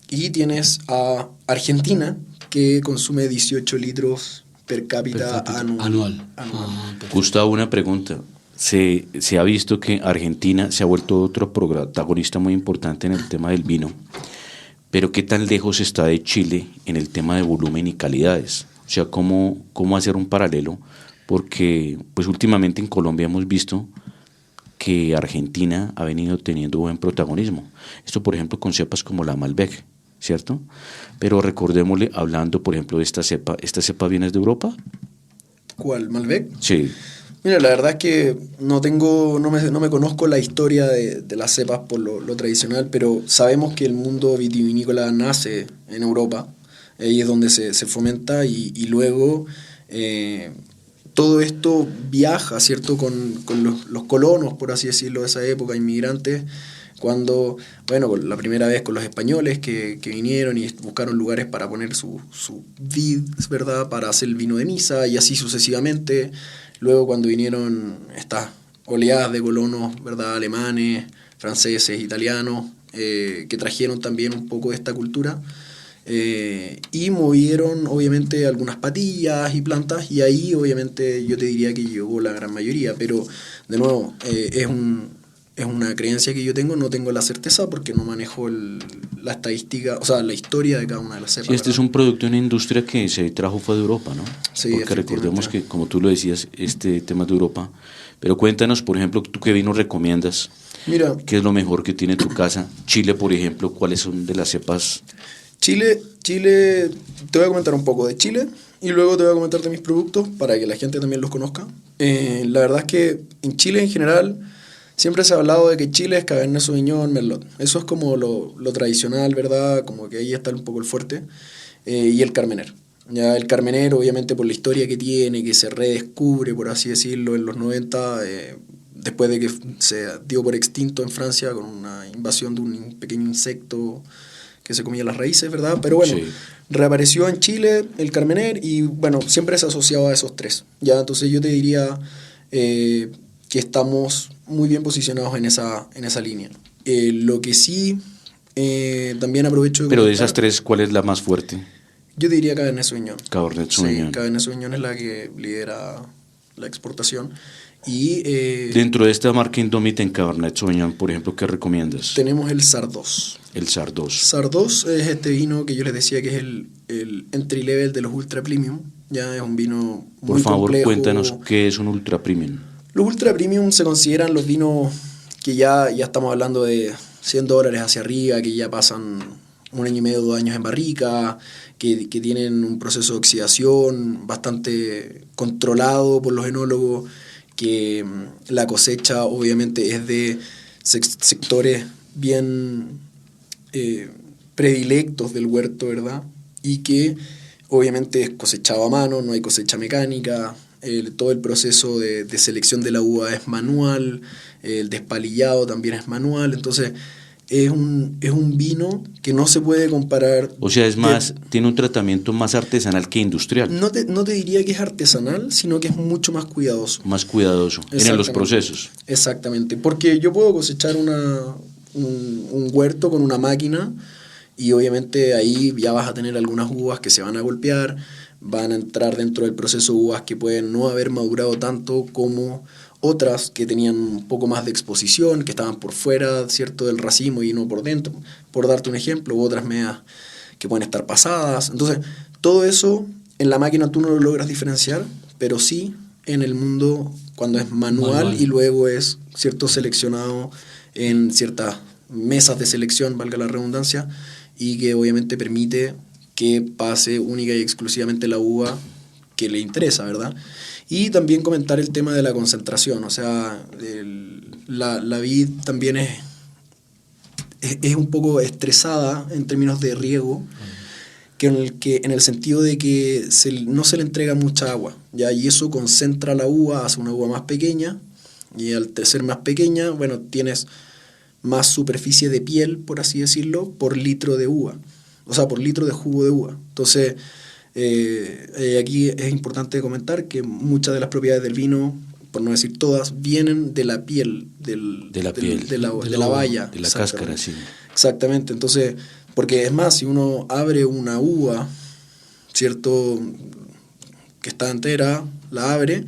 Y tienes a Argentina, que consume 18 litros per cápita anual. Gustavo, una pregunta. Se ha visto que Argentina se ha vuelto otro protagonista muy importante en el tema del vino, pero ¿qué tan lejos está de Chile en el tema de volumen y calidades? O sea, ¿cómo hacer un paralelo? Porque pues últimamente en Colombia hemos visto que Argentina ha venido teniendo buen protagonismo. Esto, por ejemplo, con cepas como la Malbec, ¿cierto? Pero recordémosle, hablando, por ejemplo, de esta cepa viene de Europa. ¿Cuál? ¿Malbec? Sí. Mira, la verdad es que no me conozco la historia de las cepas por lo tradicional, pero sabemos que el mundo vitivinícola nace en Europa, ahí es donde se fomenta y luego todo esto viaja, ¿cierto? Con los colonos, por así decirlo, de esa época, inmigrantes, cuando, bueno, la primera vez con los españoles que vinieron y buscaron lugares para poner su vid, ¿verdad? Para hacer el vino de misa y así sucesivamente. Luego cuando vinieron estas oleadas de colonos, ¿verdad? Alemanes, franceses, italianos, que trajeron también un poco de esta cultura y movieron obviamente algunas patillas y plantas y ahí obviamente yo te diría que llegó la gran mayoría, pero de nuevo es una creencia que yo tengo, no tengo la certeza porque no manejo la estadística, o sea, la historia de cada una de las cepas. Sí, este es un producto de una industria que se trajo fue de Europa, ¿no? Sí, porque recordemos que, como tú lo decías, este tema es de Europa. Pero cuéntanos, por ejemplo, ¿tú qué vino recomiendas? Mira, ¿Qué es lo mejor que tiene tu casa? Chile, por ejemplo, ¿cuáles son de las cepas? Chile, te voy a comentar un poco de Chile y luego te voy a comentar de mis productos para que la gente también los conozca. La verdad es que en Chile en general siempre se ha hablado de que Chile es Cabernet Sauvignon, Merlot. Eso es como lo tradicional, ¿verdad? Como que ahí está un poco el fuerte. Y el Carmener. Ya el Carmener, obviamente por la historia que tiene, que se redescubre, por así decirlo, en los 90, después de que se dio por extinto en Francia con una invasión de un pequeño insecto que se comía las raíces, ¿verdad? Pero bueno, Sí. Reapareció en Chile el Carmener y bueno, siempre se asociaba a esos tres. Ya, entonces yo te diría que estamos muy bien posicionados en esa línea. Lo que sí, también aprovecho de Pero de comentar, esas tres, ¿cuál es la más fuerte? yo diría Cabernet Sauvignon. Cabernet Sauvignon. Sí, Cabernet Sauvignon es la que lidera la exportación. Y Dentro de esta marca Indómita en Cabernet Sauvignon, por ejemplo, ¿qué recomiendas? tenemos el Sardos. El Sardos. Sardos es este vino que yo les decía que es el entry level de los ultra premium. Ya es un vino muy Por favor, complejo. cuéntanos qué es un ultra premium. Los ultra premium se consideran los vinos que ya estamos hablando de $100 hacia arriba, que ya pasan 1 año y medio, 2 años en barrica, que tienen un proceso de oxidación bastante controlado por los enólogos, que la cosecha obviamente es de sectores bien predilectos del huerto, ¿verdad? Y que obviamente es cosechado a mano, no hay cosecha mecánica, todo el proceso de selección de la uva es manual, el despalillado también es manual, entonces es un vino que no se puede comparar. O sea, es más, tiene un tratamiento más artesanal que industrial. No te diría que es artesanal, sino que es mucho más cuidadoso. Más cuidadoso en los procesos. Exactamente, porque yo puedo cosechar un huerto con una máquina y obviamente ahí ya vas a tener algunas uvas que se van a golpear, van a entrar dentro del proceso uvas que pueden no haber madurado tanto como otras que tenían un poco más de exposición, que estaban por fuera, ¿cierto?, del racimo y no por dentro, por darte un ejemplo, u otras medias que pueden estar pasadas. Entonces, todo eso en la máquina tú no lo logras diferenciar, pero sí en el mundo cuando es manual. Y luego es, ¿cierto?, seleccionado en ciertas mesas de selección, valga la redundancia, y que obviamente permite que pase única y exclusivamente la uva que le interesa, ¿verdad? Y también comentar el tema de la concentración, o sea, la vid también es un poco estresada en términos de riego, que en el sentido de que no se le entrega mucha agua, ¿ya? Y eso concentra la uva, hace una uva más pequeña, y al ser más pequeña, bueno, tienes más superficie de piel, por así decirlo, por litro de uva, o sea, por litro de jugo de uva. Entonces, aquí es importante comentar que muchas de las propiedades del vino, por no decir todas, vienen de la piel, de la baya. De la cáscara, sí. Exactamente, entonces, porque es más, si uno abre una uva, ¿cierto?, que está entera, la abre,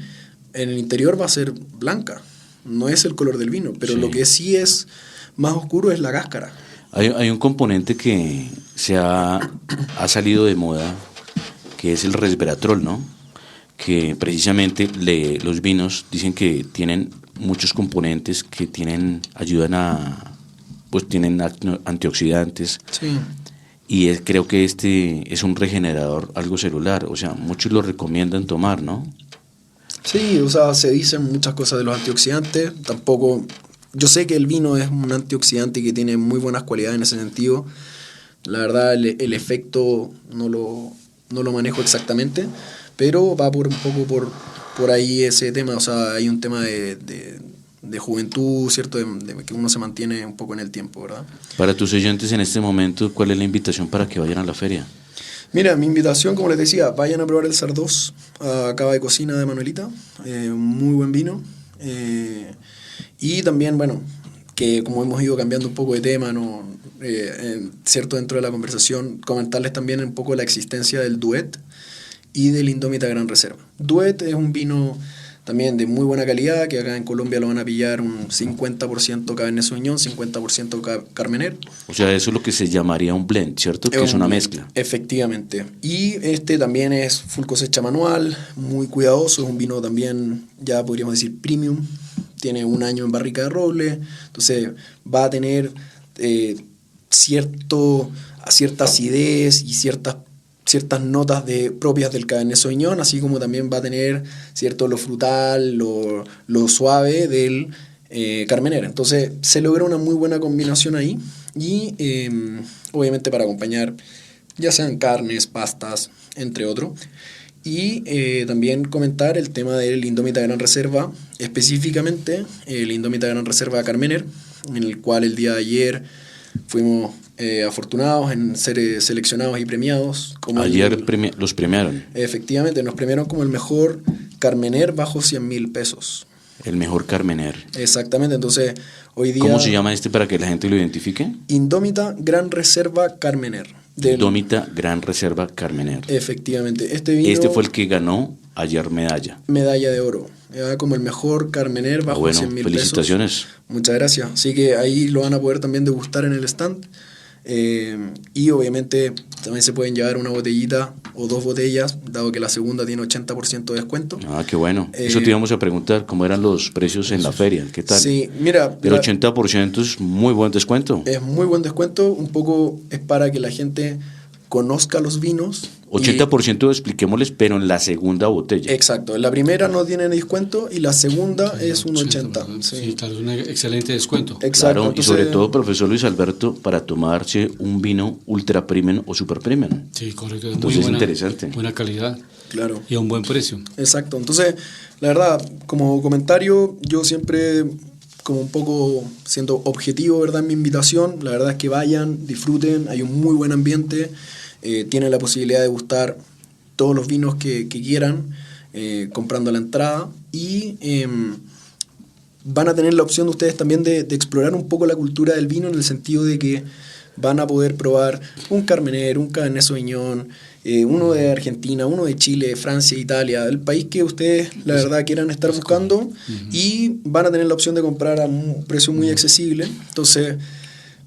en el interior va a ser blanca, no es el color del vino, pero lo que sí es más oscuro es la cáscara. Hay un componente que ha salido de moda, que es el resveratrol, ¿no? Que precisamente los vinos dicen que tienen muchos componentes que ayudan tienen antioxidantes. Sí. Y creo que este es un regenerador algo celular, o sea, muchos lo recomiendan tomar, ¿no? Sí, o sea, se dicen muchas cosas de los antioxidantes, tampoco... Yo sé que el vino es un antioxidante que tiene muy buenas cualidades en ese sentido. La verdad, el efecto no lo manejo exactamente, pero va un poco por ahí ese tema. O sea, hay un tema de juventud, ¿cierto? De que uno se mantiene un poco en el tiempo, ¿verdad? Para tus oyentes en este momento, ¿cuál es la invitación para que vayan a la feria? Mira, mi invitación, como les decía, vayan a probar el Sardós a Cava de Cocina de Manuelita, muy buen vino. Y también, bueno, que como hemos ido cambiando un poco de tema, ¿no? Cierto, dentro de la conversación, comentarles también un poco la existencia del Duet y del Indómita Gran Reserva. Duet es un vino también de muy buena calidad, que acá en Colombia lo van a pillar un 50% Cabernet Sauvignon, 50% Carmener. O sea, eso es lo que se llamaría un blend, ¿cierto? Que es una mezcla. Efectivamente. Y este también es full cosecha manual, muy cuidadoso, es un vino también, ya podríamos decir, premium. Tiene 1 año en barrica de roble, entonces va a tener cierta acidez y ciertas notas propias del Cabernet Sauvignon, así como también va a tener cierto lo frutal, lo suave del Carmener. Entonces se logra una muy buena combinación ahí y obviamente para acompañar ya sean carnes, pastas, entre otros. Y también comentar el tema del Indómita Gran Reserva, específicamente el Indómita Gran Reserva Carmener, en el cual el día de ayer fuimos afortunados en ser seleccionados y premiados. Ayer los premiaron. Efectivamente, nos premiaron como el mejor Carmener bajo 100.000 pesos. El mejor Carmener. Exactamente, entonces hoy día... ¿Cómo se llama para que la gente lo identifique? Indómita Gran Reserva Carmener. Indómita Gran Reserva Carmener. Efectivamente. Este fue el que ganó ayer medalla. Medalla de oro. Como el mejor Carmener bajo 100.000 pesos. Felicitaciones. Muchas gracias. Así que ahí lo van a poder también degustar en el stand. Y obviamente también se pueden llevar una botellita o 2 botellas, dado que la segunda tiene 80% de descuento. Ah, qué bueno. Eso te íbamos a preguntar, ¿cómo eran los precios en la feria? ¿Qué tal? Sí, mira... El 80% es muy buen descuento. Es muy buen descuento, un poco es para que la gente conozca los vinos. 80% expliquémosles, pero en la segunda botella. Exacto, en la primera no tiene descuento y la segunda es un 80%. Sí, claro, es un excelente descuento. Exacto. Claro, entonces, y sobre todo, profesor Luis Alberto, para tomarse un vino ultra premium o super premium. Sí, correcto. Entonces muy buena, interesante. Buena calidad. Claro. Y a un buen precio. Exacto. Entonces, la verdad, como comentario, yo siempre como un poco siendo objetivo, ¿verdad? En mi invitación, la verdad es que vayan, disfruten, hay un muy buen ambiente, tienen la posibilidad de gustar todos los vinos que quieran, comprando la entrada, y van a tener la opción de ustedes también de explorar un poco la cultura del vino, en el sentido de que van a poder probar un Carmener, un Cabernet Sauvignon, uno de Argentina, uno de Chile, Francia, Italia, el país que ustedes la verdad quieran estar buscando, y van a tener la opción de comprar a un precio muy accesible. Entonces,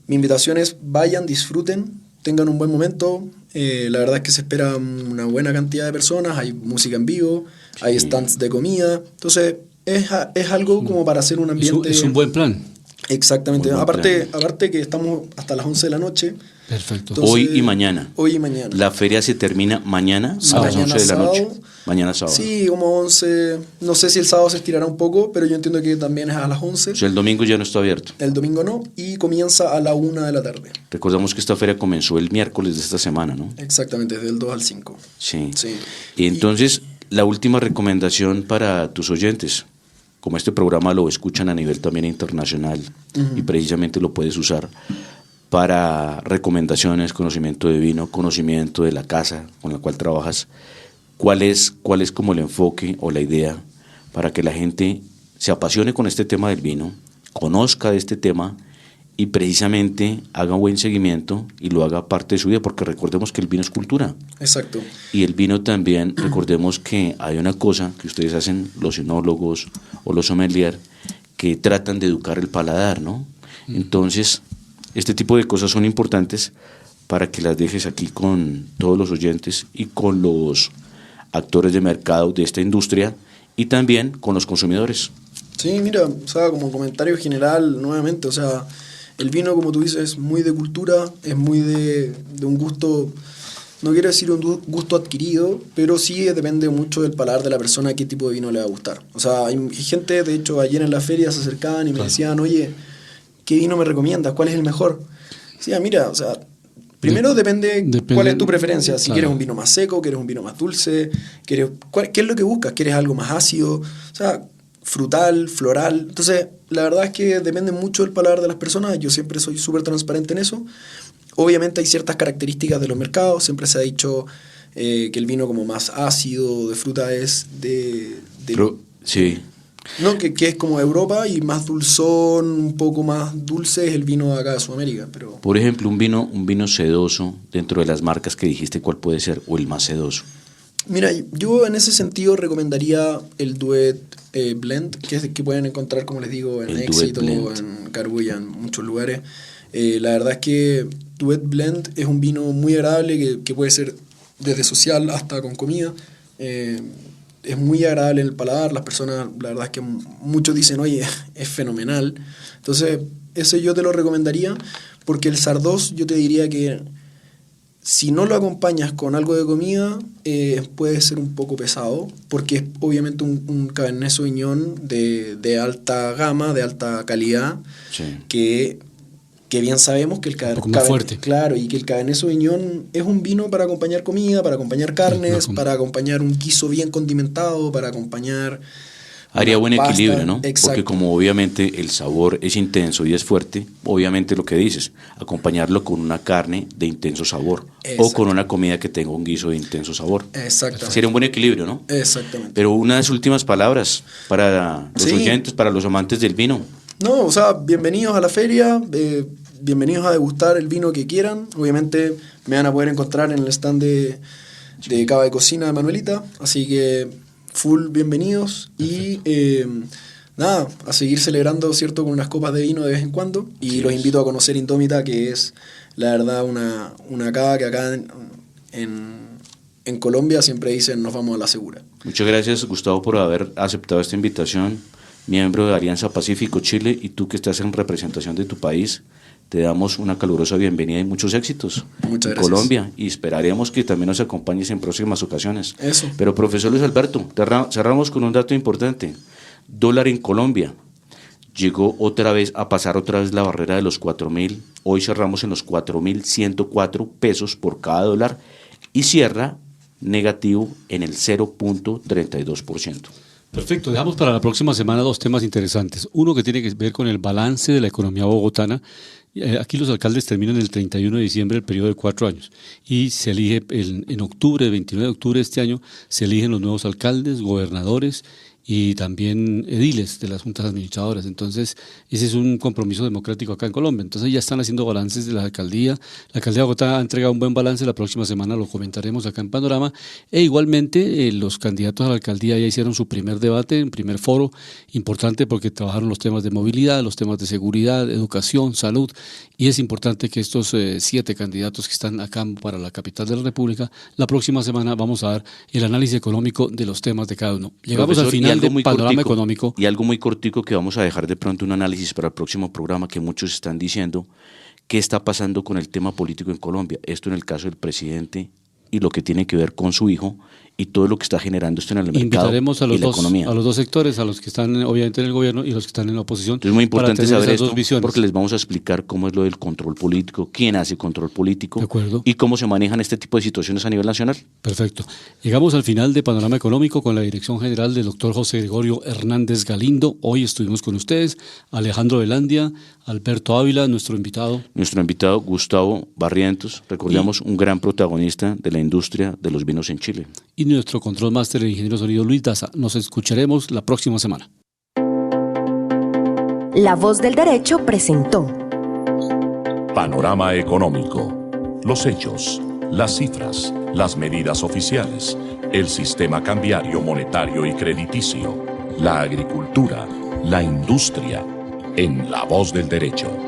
mi invitación es: vayan, disfruten, tengan un buen momento. La verdad es que se espera una buena cantidad de personas, hay música en vivo, hay stands de comida, entonces es algo como para hacer un ambiente... Es un buen plan. Exactamente. Muy buen Aparte que estamos hasta las 11 de la noche. Perfecto. Entonces, Hoy y mañana. Hoy y mañana. La feria se termina mañana a las 11 de la noche. Mañana sábado. Sí, como 11. No sé si el sábado se estirará un poco, pero yo entiendo que también es a las 11. O sea, el domingo ya no está abierto. El domingo no, y comienza a la 1 de la tarde. Recordamos que esta feria comenzó el miércoles de esta semana, ¿no? Exactamente, desde el 2 al 5. Sí. Sí. Y entonces, la última recomendación para tus oyentes, como este programa lo escuchan a nivel también internacional, y precisamente lo puedes usar para recomendaciones, conocimiento de vino, conocimiento de la casa con la cual trabajas, ¿cuál es como el enfoque o la idea para que la gente se apasione con este tema del vino, conozca de este tema y precisamente haga un buen seguimiento y lo haga parte de su vida? Porque recordemos que el vino es cultura. Exacto. Y el vino también, recordemos que hay una cosa que ustedes hacen, los enólogos o los sommelier, que tratan de educar el paladar, ¿no? Entonces, este tipo de cosas son importantes para que las dejes aquí con todos los oyentes y con los actores de mercado de esta industria y también con los consumidores. Sí, mira, o sea, como comentario general, nuevamente, o sea, el vino, como tú dices, es muy de cultura, es muy de un gusto, no quiero decir un gusto adquirido, pero sí depende mucho del paladar de la persona qué tipo de vino le va a gustar. O sea, hay gente, de hecho, ayer en la feria se acercaban y me decían, oye, ¿qué vino me recomiendas? ¿Cuál es el mejor? Sí, mira, o sea, primero depende cuál es tu preferencia. Si quieres un vino más seco, quieres un vino más dulce, ¿qué es lo que buscas? ¿Quieres algo más ácido? O sea, frutal, floral. Entonces, la verdad es que depende mucho del paladar de las personas. Yo siempre soy súper transparente en eso. Obviamente hay ciertas características de los mercados. Siempre se ha dicho que el vino como más ácido de fruta es Pero, sí. No, que es como Europa, y más dulzón, un poco más dulce es el vino de acá de Sudamérica. Pero... Por ejemplo, un vino sedoso, dentro de las marcas que dijiste, ¿cuál puede ser? ¿O el más sedoso? Mira, yo en ese sentido recomendaría el Duet Blend, que pueden encontrar, como les digo, en Éxito, en Carulla, en muchos lugares. La verdad es que Duet Blend es un vino muy agradable que puede ser desde social hasta con comida. Es muy agradable en el paladar. Las personas, la verdad es que muchos dicen, oye, es fenomenal. Entonces, ese yo te lo recomendaría, porque el Sardos yo te diría que si no lo acompañas con algo de comida, puede ser un poco pesado, porque es obviamente un Cabernet Sauvignon de alta gama, de alta calidad, Sí. que bien sabemos que el Cabernet, fuerte. claro, y que el Cabernet Sauvignon es un vino para acompañar comida, para acompañar carnes, para acompañar un guiso bien condimentado, para acompañar... Haría buen pasta. equilibrio, ¿no? Exacto. Porque como obviamente el sabor es intenso y es fuerte, obviamente lo que dices, acompañarlo con una carne de intenso sabor. Exacto. O con una comida que tenga un guiso de intenso sabor. Exactamente. Sería un buen equilibrio, ¿no? Exactamente. Pero unas últimas palabras para los oyentes, para los amantes del vino. No, o sea, bienvenidos a la feria, bienvenidos a degustar el vino que quieran. Obviamente me van a poder encontrar en el stand de Cava de Cocina de Manuelita, así que full bienvenidos. Perfecto. Y nada, a seguir celebrando, ¿cierto?, con unas copas de vino de vez en cuando. Y sí, los invito a conocer Indómita, que es la verdad una cava que acá en Colombia siempre dicen nos vamos a la segura. Muchas gracias, Gustavo, por haber aceptado esta invitación, miembro de Alianza Pacífico Chile, y tú que estás en representación de tu país, te damos una calurosa bienvenida y muchos éxitos Muchas en gracias. Colombia, y esperaremos que también nos acompañes en próximas ocasiones. Eso. Pero profesor Luis Alberto, cerramos con un dato importante. Dólar en Colombia llegó a pasar otra vez la barrera de los 4.000, hoy cerramos en los 4.104 pesos por cada dólar y cierra negativo en el 0.32%. Perfecto, dejamos para la próxima semana dos temas interesantes. Uno que tiene que ver con el balance de la economía bogotana. Aquí los alcaldes terminan el 31 de diciembre el periodo de 4 años y se elige en octubre, el 29 de octubre de este año, se eligen los nuevos alcaldes, gobernadores y también ediles de las juntas administradoras. Entonces, ese es un compromiso democrático acá en Colombia. Entonces, ya están haciendo balances de la alcaldía. La alcaldía de Bogotá ha entregado un buen balance. La próxima semana lo comentaremos acá en Panorama. E igualmente, los candidatos a la alcaldía ya hicieron su primer debate, un primer foro importante porque trabajaron los temas de movilidad, los temas de seguridad, educación, salud. Y es importante que estos 7 candidatos que están acá para la capital de la República, la próxima semana vamos a dar el análisis económico de los temas de cada uno. Llegamos al final de Panorama Económico. Y algo muy cortico que vamos a dejar de pronto un análisis para el próximo programa, que muchos están diciendo qué está pasando con el tema político en Colombia. Esto en el caso del presidente y lo que tiene que ver con su hijo y todo lo que está generando esto en el mercado. Invitaremos a los, y la economía. A los dos sectores, a los que están obviamente en el gobierno y los que están en la oposición. Es muy importante saber esto visiones. Porque les vamos a explicar cómo es lo del control político, quién hace control político De y cómo se manejan este tipo de situaciones a nivel nacional. Perfecto. Llegamos al final de Panorama Económico con la dirección general del doctor José Gregorio Hernández Galindo. Hoy estuvimos con ustedes, Alejandro Velandia, Alberto Ávila, nuestro invitado. Nuestro invitado Gustavo Barrientos, recordamos, un gran protagonista de la industria de los vinos en Chile. Y nuestro control máster, el ingeniero sonido Luis Daza. Nos escucharemos la próxima semana. La Voz del Derecho presentó Panorama Económico. Los hechos, las cifras, las medidas oficiales, el sistema cambiario, monetario y crediticio, la agricultura, la industria, en La Voz del Derecho.